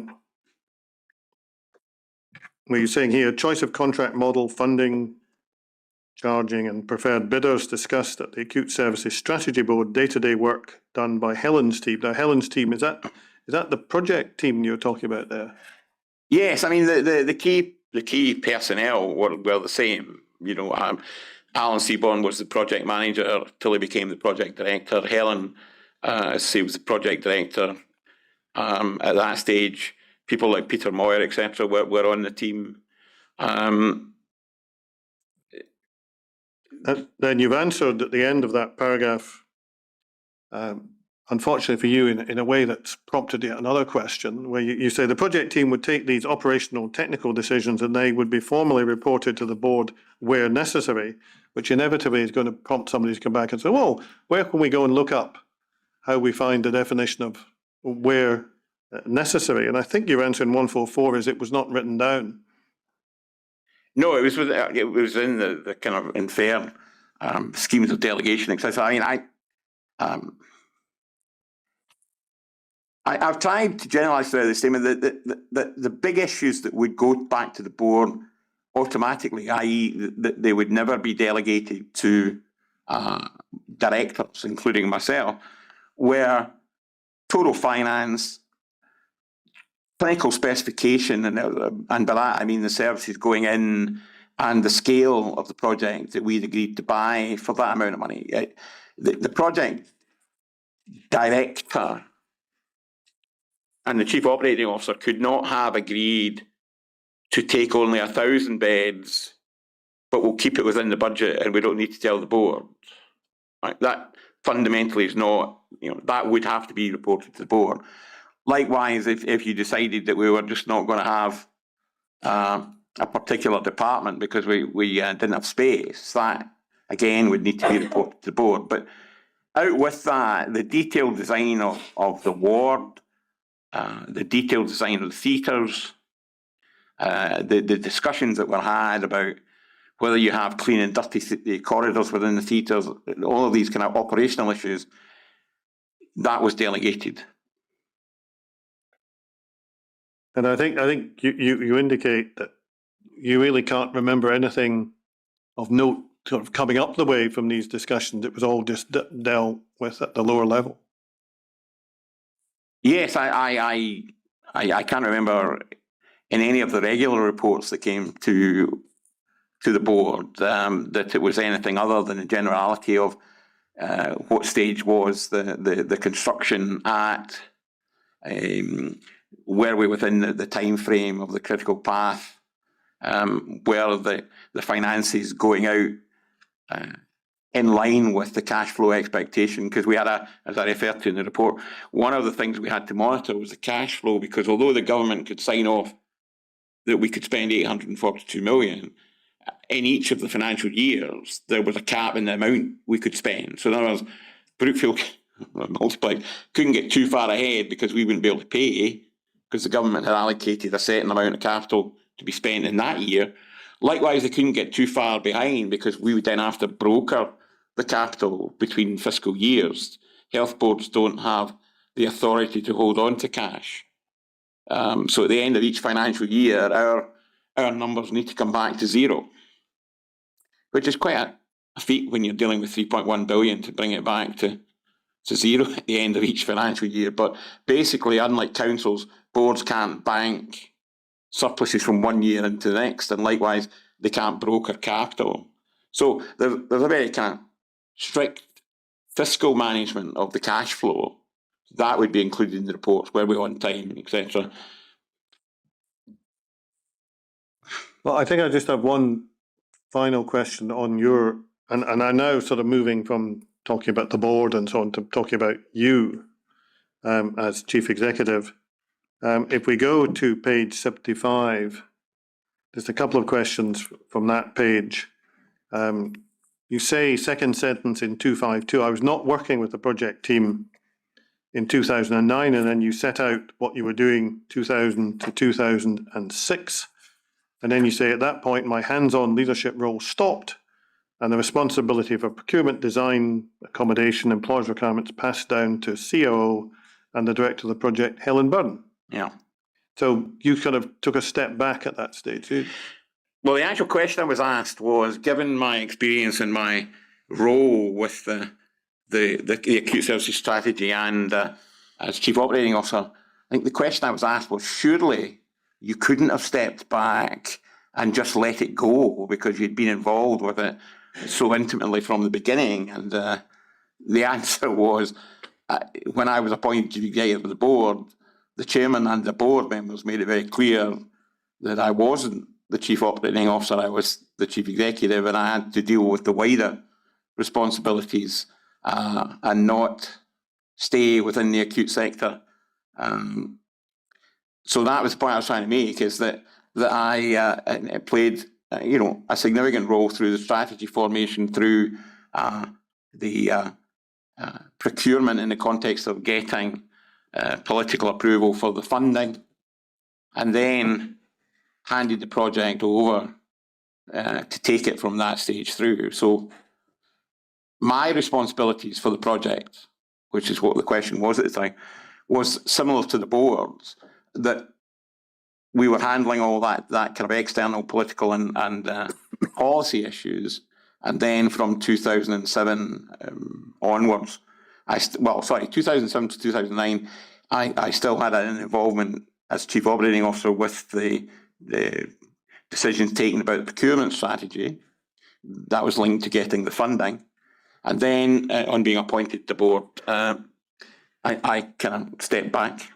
you're saying here, choice of contract model, funding, charging and preferred bidders discussed at the Acute Services Strategy Board, day-to-day work done by Helen's team. Now, Helen's team, is that the project team you're talking about there? Yes, I mean, the key personnel were the same. You know, Alan Seaborn was the project manager till he became the project director. Helen, she was the project director. At that stage, people like Peter Moyer, etc., were on the team. Then you've answered at the end of that paragraph, unfortunately for you, in a way that's prompted yet another question, where you say the project team would take these operational technical decisions and they would be formally reported to the board where necessary, which inevitably is going to prompt somebody to come back and say, well, where can we go and look up how we find the definition of where necessary? And I think your answer in 144 is it was not written down. No, it was in the kind of infirm schemes of delegation, etc. I mean, I've tried to generalise throughout the statement that the big issues that would go back to the board automatically, i.e. that they would never be delegated to directors, including myself, were total finance, clinical specification, and by that I mean the services going in and the scale of the project that we'd agreed to buy for that amount of money. The project director and the chief operating officer could not have agreed to take only 1,000 beds, but we'll keep it within the budget and we don't need to tell the board. Right? That fundamentally is not, that would have to be reported to the board. Likewise, if you decided that we were just not going to have a particular department because we didn't have space, that again would need to be reported to the board. But out with that, the detailed design of the ward, the detailed design of the theatres, the discussions that were had about whether you have clean and dirty corridors within the theatres, all of these kind of operational issues, that was delegated. And I think you indicate that you really can't remember anything of note sort of coming up the way from these discussions. It was all just dealt with at the lower level. Yes, I can't remember in any of the regular reports that came to the board that it was anything other than a generality of what stage was the construction at, were we within the time frame of the critical path, were the finances going out in line with the cash flow expectation, because we had as I referred to in the report, one of the things we had to monitor was the cash flow, because although the government could sign off that we could spend 842 million, in each of the financial years, there was a cap in the amount we could spend. So in other words, Brookfield multiplied couldn't get too far ahead because we wouldn't be able to pay, because the government had allocated a certain amount of capital to be spent in that year. Likewise, they couldn't get too far behind because we would then have to broker the capital between fiscal years. Health boards don't have the authority to hold on to cash. So at the end of each financial year, our numbers need to come back to zero, which is quite a feat when you're dealing with 3.1 billion to bring it back to zero at the end of each financial year. But basically, unlike councils, boards can't bank surpluses from one year into the next, and likewise, they can't broker capital. So there's a very kind of strict fiscal management of the cash flow. That would be included in the reports, where we're on time, etc. Well, I think I just have one final question on your, and I'm now sort of moving from talking about the board and so on to talking about you as chief executive. If we go to page 75, just a couple of questions from that page. You say, second sentence in 252, I was not working with the project team in 2009, and then you set out what you were doing 2000 to 2006. And then you say, at that point, my hands-on leadership role stopped and the responsibility for procurement, design, accommodation, employers' requirements passed down to COO and the director of the project, Helen Byrne. Yeah. So you kind of took a step back at that stage. Well, the actual question I was asked was, given my experience and my role with the acute services strategy and as chief operating officer, I think the question I was asked was, surely you couldn't have stepped back and just let it go because you'd been involved with it so intimately from the beginning. And the answer was, when I was appointed chief executive of the board, the chairman and the board members made it very clear that I wasn't the chief operating officer, I was the chief executive, and I had to deal with the wider responsibilities and not stay within the acute sector. So that was the point I was trying to make, is that I played a significant role through the strategy formation, through the procurement in the context of getting political approval for the funding, and then handed the project over to take it from that stage through. So my responsibilities for the project, which is what the question was at the time, was similar to the board's, that we were handling all that kind of external political and policy issues. And then from 2007 onwards, 2007 to 2009, I still had an involvement as chief operating officer with the decisions taken about the procurement strategy. That was linked to getting the funding. And then on being appointed to the board, I kind of stepped back.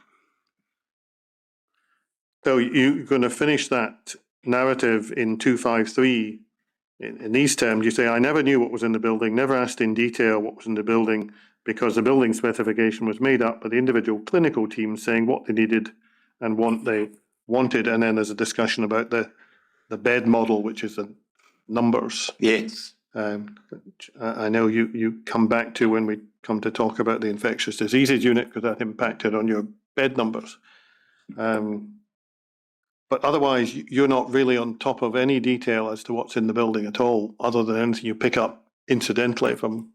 So you're going to finish that narrative in 253 in these terms. You say, I never knew what was in the building, never asked in detail what was in the building, because the building specification was made up by the individual clinical teams saying what they needed and what they wanted. And then there's a discussion about the bed model, which is the numbers. Yes. I know you come back to when we come to talk about the infectious diseases unit, because that impacted on your bed numbers. But otherwise, you're not really on top of any detail as to what's in the building at all, other than anything you pick up incidentally from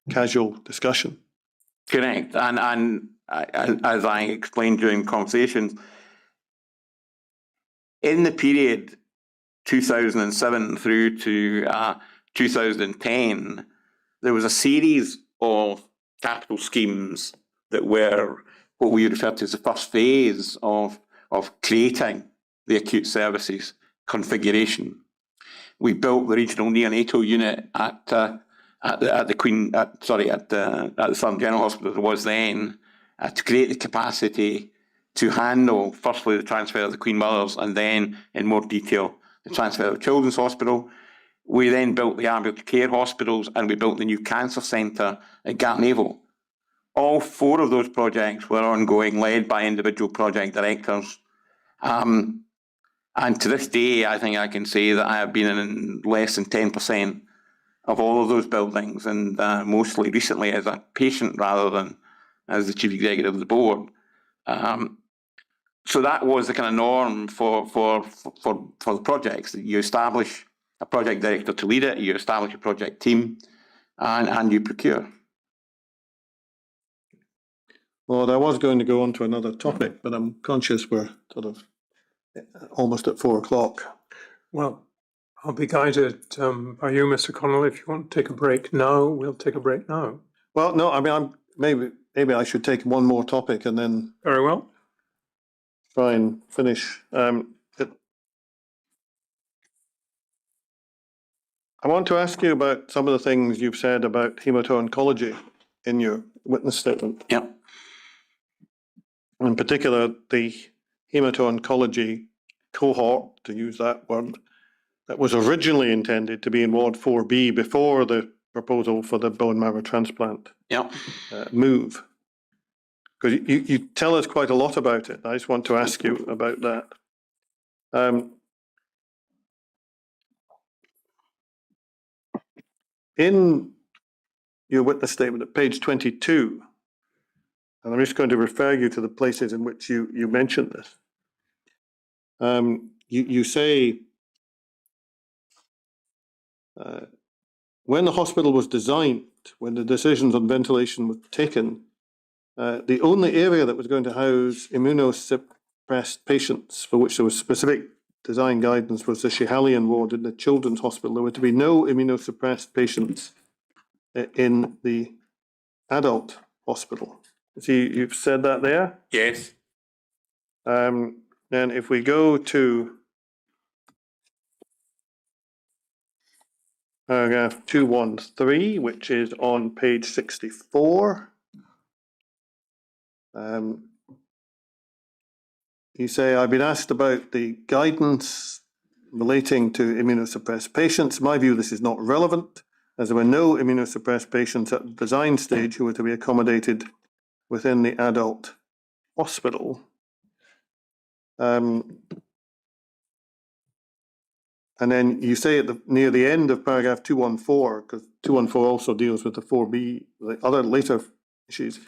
casual discussion. Correct. And as I explained during conversations, in the period 2007 through to 2010, there was a series of capital schemes that were what we refer to as the first phase of creating the acute services configuration. We built the regional neonatal unit at the Southern General Hospital as it was then, to create the capacity to handle, firstly, the transfer of the Queen Mothers, and then, in more detail, the transfer of the Children's Hospital. We then built the ambulatory care hospitals, and we built the new cancer centre at Gartnavel. All four of those projects were ongoing, led by individual project directors. And to this day, I think I can say that I have been in less than 10% of all of those buildings, and mostly recently as a patient rather than as the chief executive of the board. So that was the kind of norm for the projects. You establish a project director to lead it, you establish a project team, and you procure. Well, I was going to go on to another topic, but I'm conscious we're sort of almost at 4 o'clock. Well, I'll be guided by you, Mr. Connell. If you want to take a break now, we'll take a break now. Well, no, I mean, maybe I should take one more topic and then Very well. try and finish. I want to ask you about some of the things you've said about hematoncology in your witness statement. Yeah. In particular, the hematoncology cohort, to use that word, that was originally intended to be in Ward 4B before the proposal for the bone marrow transplant move. Because you tell us quite a lot about it. I just want to ask you about that. In your witness statement at page 22, and I'm just going to refer you to the places in which you mentioned this. You say when the hospital was designed, when the decisions on ventilation were taken, the only area that was going to house immunosuppressed patients, for which there was specific design guidance, was the Schehallien ward in the Children's Hospital. There were to be no immunosuppressed patients in the adult hospital. See, you've said that there? Yes. Then if we go to paragraph 213, which is on page 64. You say, I've been asked about the guidance relating to immunosuppressed patients. In my view, this is not relevant, as there were no immunosuppressed patients at the design stage who were to be accommodated within the adult hospital. And then you say near the end of paragraph 214, because 214 also deals with the 4B, the other later issues.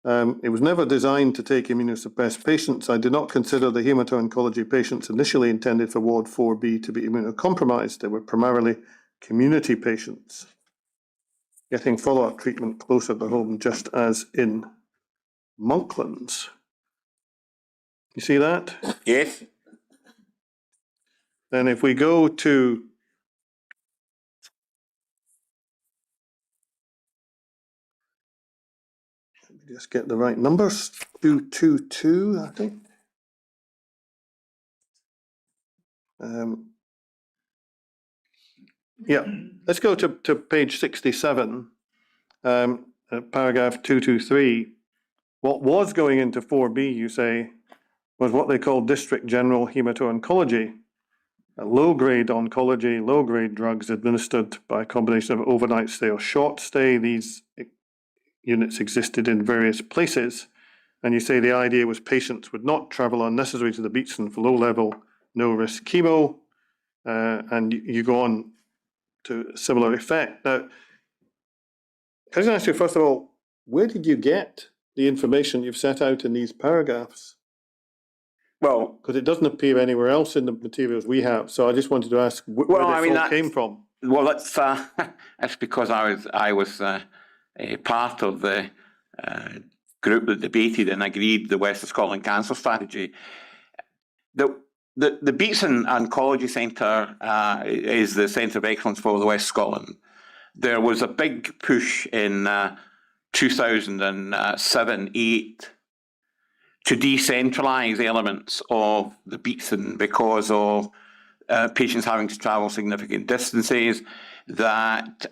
It was never designed to take immunosuppressed patients. I did not consider the hematoncology patients initially intended for Ward 4B to be immunocompromised. They were primarily community patients, getting follow-up treatment closer to home, just as in Monklands. You see that? Yes. Then if we go to just get the right numbers, 222, I think. Yeah, let's go to page 67, paragraph 223. What was going into 4B, you say, was what they call district general hemato-oncology, low-grade oncology, low-grade drugs administered by a combination of overnight stay or short stay. These units existed in various places, and you say the idea was patients would not travel unnecessarily to the Beatson for low-level, no-risk chemo, and you go on to a similar effect. Now, can I just ask you, first of all, where did you get the information you've set out in these paragraphs? Well, because it doesn't appear anywhere else in the materials we have. So I just wanted to ask where this all came from. Well, that's because I was a part of the group that debated and agreed the West of Scotland Cancer Strategy. The Beatson Oncology Centre is the Centre of Excellence for the West of Scotland. There was a big push in 2007-8 to decentralise elements of the Beatson because of patients having to travel significant distances, that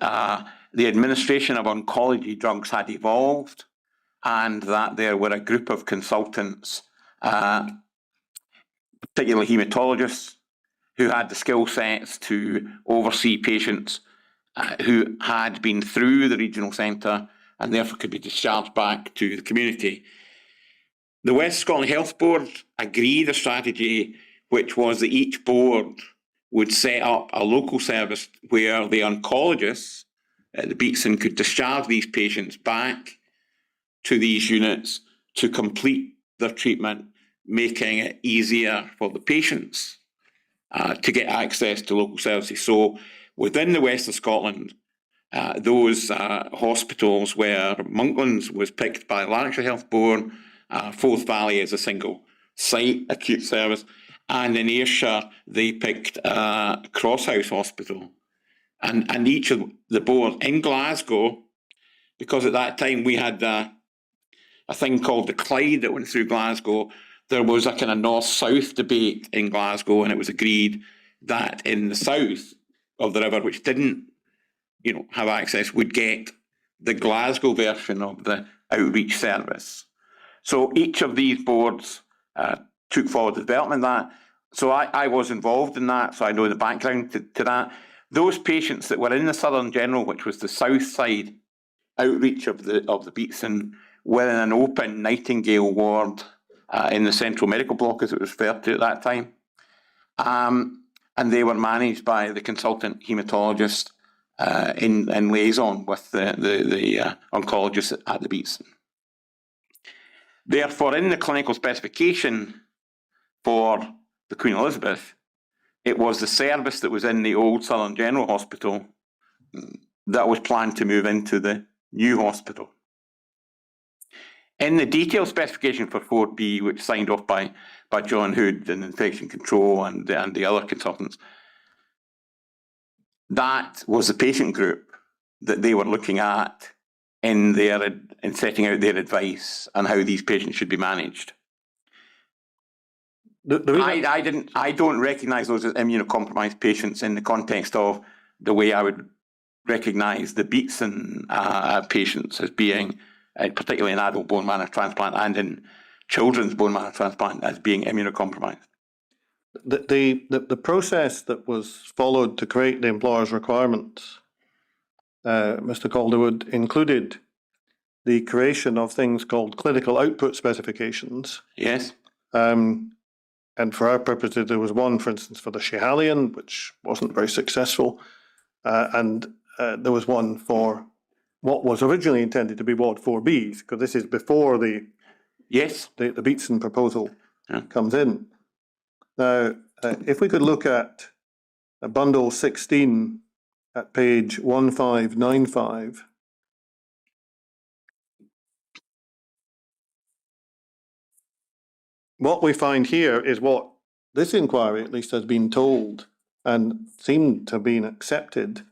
the administration of oncology drugs had evolved, and that there were a group of consultants, particularly haematologists, who had the skill sets to oversee patients who had been through the regional centre and therefore could be discharged back to the community. The West Scotland Health Board agreed a strategy which was that each board would set up a local service where the oncologists at the Beatson could discharge these patients back to these units to complete their treatment, making it easier for the patients to get access to local services. So within the West of Scotland, those hospitals where Monklands was picked by the Lanarkshire Health Board, Forth Valley as a single site acute service, and in Ayrshire they picked Crosshouse Hospital. And each of the board in Glasgow, because at that time we had a thing called the Clyde that went through Glasgow, there was a kind of north-south debate in Glasgow, and it was agreed that in the south of the river, which didn't have access, would get the Glasgow version of the outreach service. So each of these boards took forward the development of that. So I was involved in that, so I know the background to that. Those patients that were in the Southern General, which was the south side outreach of the Beatson, were in an open Nightingale ward in the Central Medical Block, as it was referred to at that time. And they were managed by the consultant haematologist in liaison with the oncologist at the Beatson. Therefore, in the clinical specification for the Queen Elizabeth, it was the service that was in the old Southern General Hospital, that was planned to move into the new hospital. In the detailed specification for 4B, which signed off by John Hood and Infection Control and the other consultants, that was the patient group that they were looking at in setting out their advice on how these patients should be managed. I don't recognise those as immunocompromised patients in the context of the way I would recognise the Beatson patients as being, particularly in adult bone marrow transplant and in children's bone marrow transplant, as being immunocompromised. The process that was followed to create the employer's requirements, Mr. Calderwood, included the creation of things called clinical output specifications. Yes. And for our purposes, there was one, for instance, for the Schehallien, which wasn't very successful. And there was one for what was originally intended to be Ward 4Bs, because this is before the Beatson proposal comes in. Now, if we could look at bundle 16 at page 1595. What we find here is what this inquiry at least has been told and seemed to have been accepted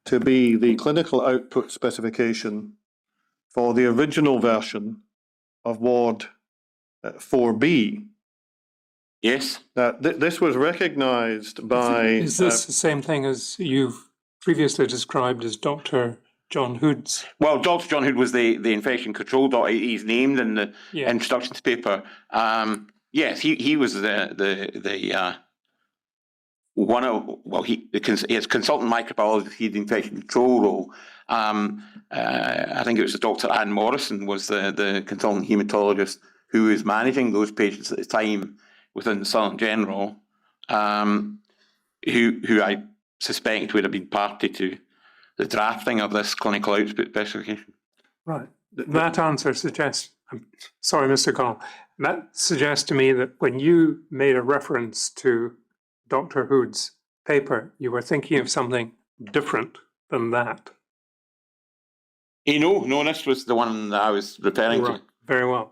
to be the clinical output specification for the original version of Ward 4B. Yes. This was recognised by... Is this the same thing as you've previously described as Dr. John Hood's? Well, Dr. John Hood was the infection control doctor. He's named in the introductions paper. Yes, he was his consultant microbiologist. He had the infection control role. I think it was Dr. Anne Morrison was the consultant hematologist who was managing those patients at the time within the Southern General, who I suspect would have been party to the drafting of this clinical output specification. Right. That answer suggests, I'm sorry, Mr. Connell, that suggests to me that when you made a reference to Dr. Hood's paper, you were thinking of something different than that. No, this was the one that I was referring to. Very well.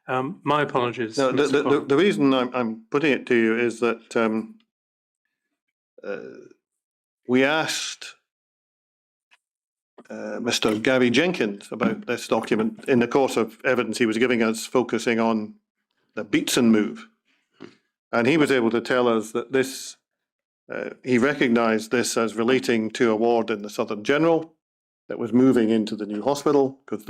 My apologies. No, the reason I'm putting it to you is that we asked Mr. Gary Jenkins about this document in the course of evidence he was giving us, focusing on the Beatson move. And he was able to tell us that this, he recognised this as relating to a ward in the Southern General that was moving into the new hospital, because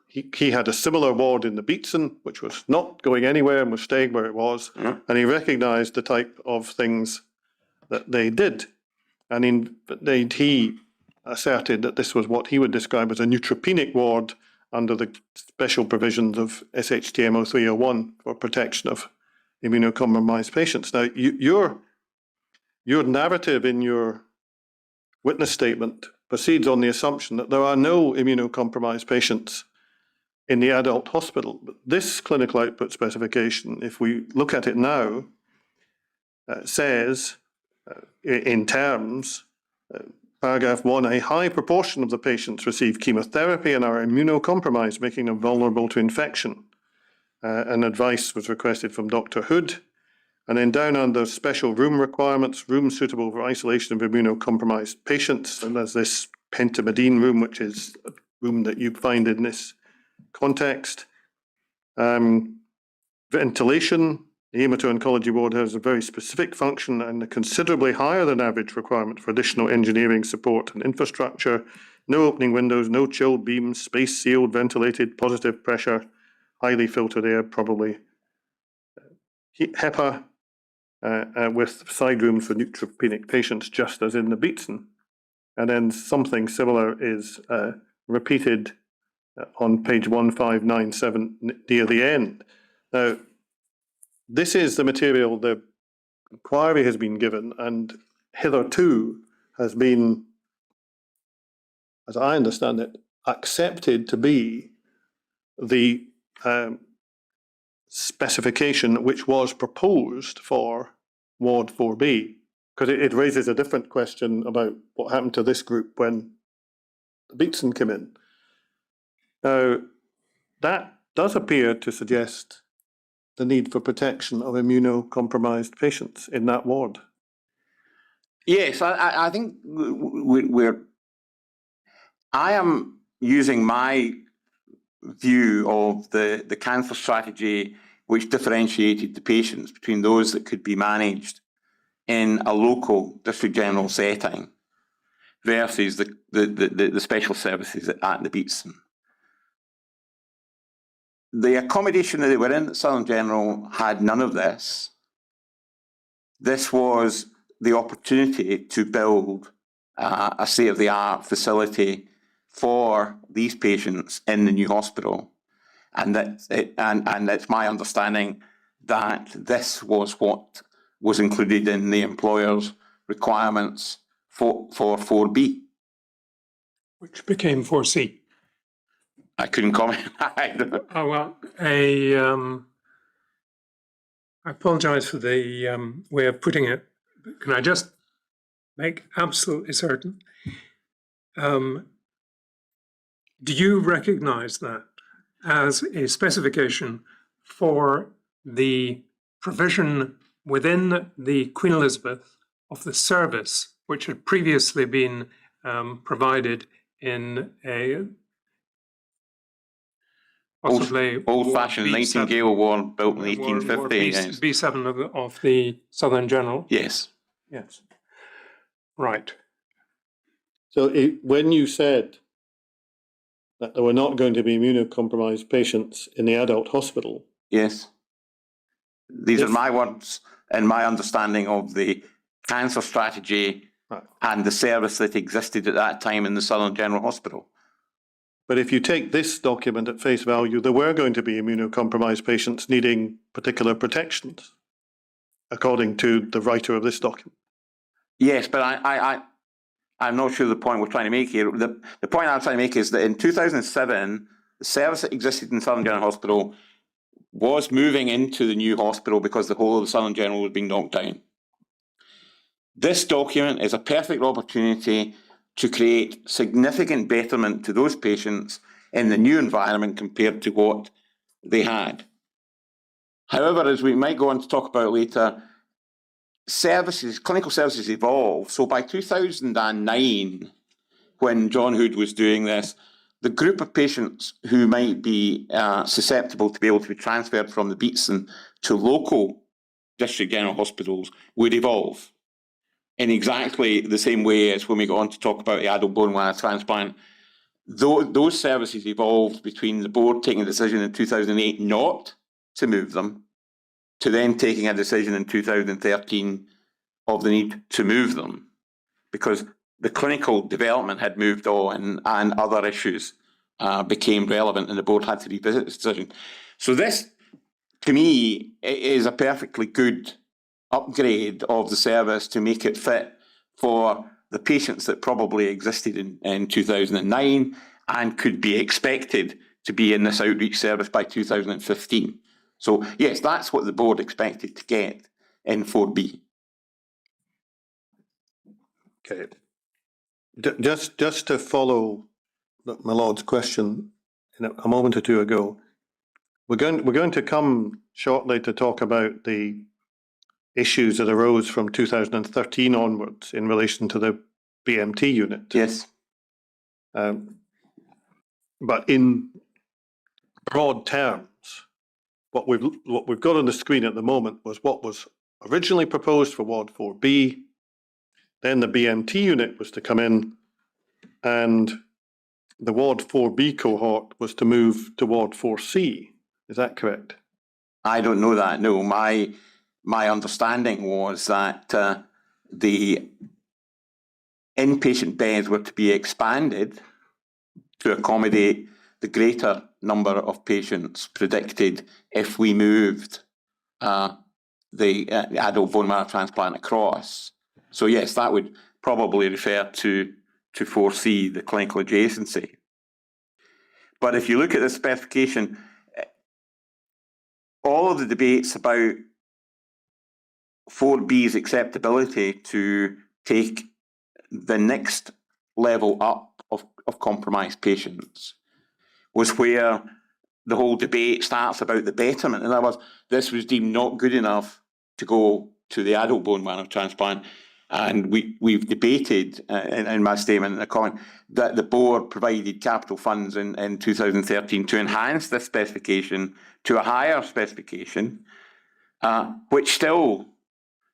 he had a similar ward in the Beatson, which was not going anywhere and was staying where it was. And he recognised the type of things that they did. And he asserted that this was what he would describe as a neutropenic ward under the special provisions of SHTM 0301 for protection of immunocompromised patients. Now, your narrative in your witness statement proceeds on the assumption that there are no immunocompromised patients in the adult hospital. But this clinical output specification, if we look at it now, says in terms, paragraph 1, a high proportion of the patients receive chemotherapy and are immunocompromised, making them vulnerable to infection. And advice was requested from Dr. Hood. And then down under special room requirements, rooms suitable for isolation of immunocompromised patients. And there's this pentamidine room, which is a room that you find in this context. Ventilation. The hematoncology ward has a very specific function and a considerably higher than average requirement for additional engineering support and infrastructure. No opening windows, no chilled beams, space sealed, ventilated, positive pressure, highly filtered air, probably HEPA, with side rooms for neutropenic patients, just as in the Beatson. And then something similar is repeated on page 1597 near the end. Now, this is the material the inquiry has been given, and hitherto has been, as I understand it, accepted to be the specification which was proposed for Ward 4B, because it raises a different question about what happened to this group when Beatson came in. Now, that does appear to suggest the need for protection of immunocompromised patients in that ward. Yes, I think I am using my view of the cancer strategy which differentiated the patients between those that could be managed in a local district general setting versus the special services at the Beatson. The accommodation that they were in at Southern General had none of this. This was the opportunity to build a state-of-the-art facility for these patients in the new hospital. And it's my understanding that this was what was included in the employer's requirements for 4B. Which became 4C. I couldn't comment. Oh, well, I apologize for the way of putting it, but can I just make absolutely certain? Do you recognize that as a specification for the provision within the Queen Elizabeth of the service which had previously been provided in a possibly old-fashioned Nightingale ward built in 1850. Yes. B7 of the Southern General? Yes. Yes. Right. So when you said that there were not going to be immunocompromised patients in the adult hospital. Yes. These are my words and my understanding of the cancer strategy and the service that existed at that time in the Southern General Hospital. But if you take this document at face value, there were going to be immunocompromised patients needing particular protections, according to the writer of this document. Yes, but I'm not sure the point we're trying to make here. The point I'm trying to make is that in 2007, the service that existed in Southern General Hospital was moving into the new hospital because the whole of the Southern General was being knocked down. This document is a perfect opportunity to create significant betterment to those patients in the new environment compared to what they had. However, as we might go on to talk about later, clinical services evolve. So by 2009, when John Hood was doing this, the group of patients who might be susceptible to be able to be transferred from the Beatson to local district general hospitals would evolve in exactly the same way as when we got on to talk about the adult bone marrow transplant. Those services evolved between the board taking a decision in 2008 not to move them, to then taking a decision in 2013 of the need to move them, because the clinical development had moved on and other issues became relevant and the board had to revisit this decision. So this, to me, is a perfectly good upgrade of the service to make it fit for the patients that probably existed in 2009 and could be expected to be in this outreach service by 2015. So yes, that's what the board expected to get in 4B. Okay. Just to follow my Lord's question a moment or two ago, we're going to come shortly to talk about the issues that arose from 2013 onwards in relation to the BMT unit. Yes. But in broad terms, what we've got on the screen at the moment was what was originally proposed for Ward 4B. Then the BMT unit was to come in, and the Ward 4B cohort was to move to Ward 4C. Is that correct? I don't know that. No, my understanding was that the inpatient beds were to be expanded to accommodate the greater number of patients predicted if we moved the adult bone marrow transplant across. So yes, that would probably refer to 4C, the clinical adjacency. But if you look at the specification, all of the debates about 4B's acceptability to take the next level up of compromised patients was where the whole debate starts about the betterment. In other words, this was deemed not good enough to go to the adult bone marrow transplant. And we've debated in my statement in the comment that the board provided capital funds in 2013 to enhance this specification to a higher specification, which still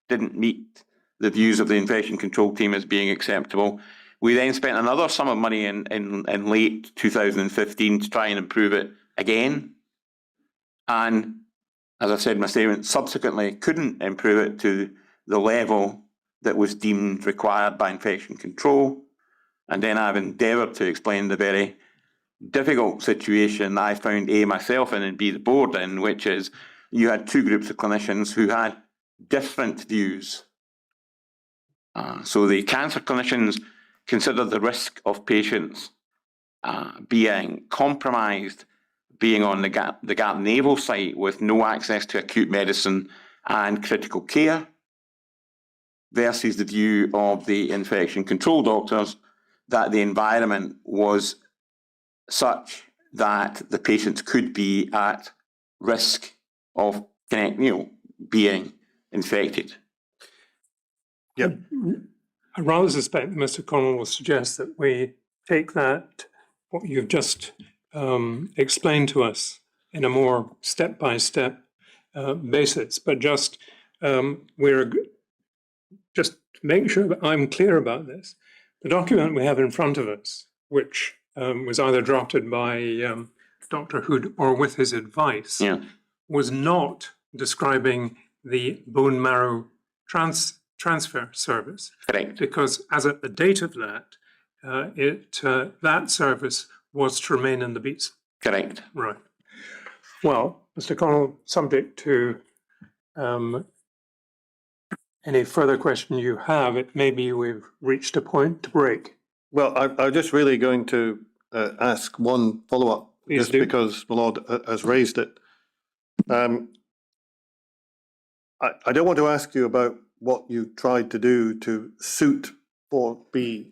didn't meet the views of the infection control team as being acceptable. We then spent another sum of money in late 2015 to try and improve it again. And as I said in my statement, subsequently couldn't improve it to the level that was deemed required by infection control. And then I've endeavoured to explain the very difficult situation I found A, myself in, and B, the board in, which is you had two groups of clinicians who had different views. So the cancer clinicians considered the risk of patients being compromised, being on the gap naval site with no access to acute medicine and critical care, versus the view of the infection control doctors that the environment was such that the patients could be at risk of being infected. Yep. I rather suspect Mr. Connell will suggest that we take that, what you've just explained to us, in a more step-by-step basis, but just just to make sure that I'm clear about this. The document we have in front of us, which was either drafted by Dr. Hood or with his advice, was not describing the bone marrow transfer service. Correct. Because as at the date of that, that service was to remain in the beats. Correct. Right. Well, Mr. Connell, subject to any further question you have, it may be we've reached a point to break. Well, I'm just really going to ask one follow-up, just because my Lord has raised it. I don't want to ask you about what you tried to do to suit 4B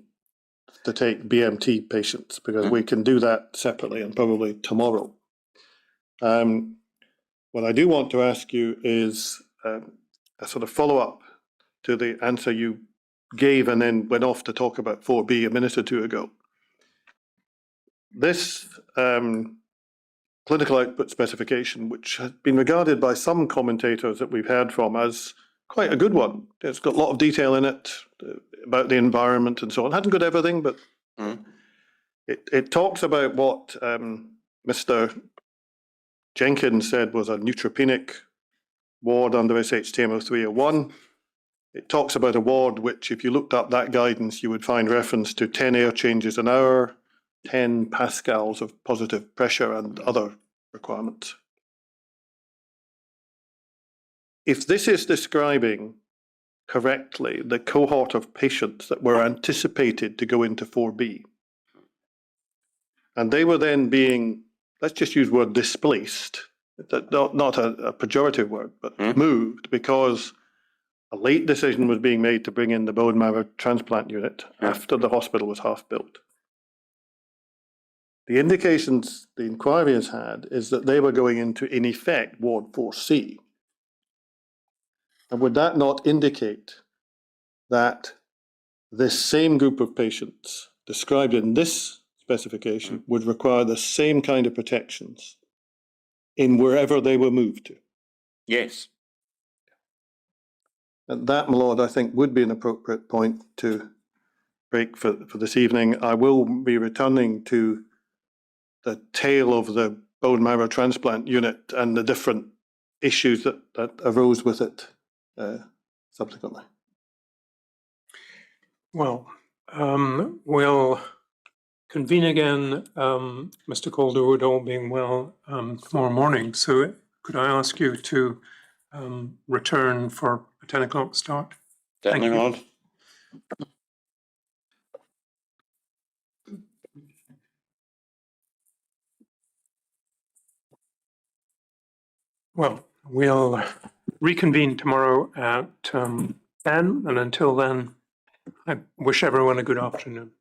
to take BMT patients, because we can do that separately and probably tomorrow. What I do want to ask you is a sort of follow-up to the answer you gave and then went off to talk about 4B a minute or two ago. This clinical output specification, which has been regarded by some commentators that we've heard from as quite a good one. It's got a lot of detail in it about the environment and so on. It hasn't got everything, but it talks about what Mr. Jenkins said was a neutropenic ward under SHTML 301. It talks about a ward which, if you looked up that guidance, you would find reference to 10 air changes an hour, 10 pascals of positive pressure and other requirements. If this is describing correctly the cohort of patients that were anticipated to go into 4B, and they were then being, let's just use the word displaced, not a pejorative word, but moved because a late decision was being made to bring in the bone marrow transplant unit after the hospital was half built. The indications the inquiry has had is that they were going into, in effect, Ward 4C. And would that not indicate that this same group of patients described in this specification would require the same kind of protections in wherever they were moved to? Yes. And that, my Lord, I think would be an appropriate point to break for this evening. I will be returning to the tale of the bone marrow transplant unit and the different issues that arose with it subsequently. Well, we'll convene again, Mr. Calderwood, all being well, tomorrow morning. So could I ask you to return for a 10 o'clock start? Certainly, Lord. Well, we'll reconvene tomorrow at 10, and until then, I wish everyone a good afternoon.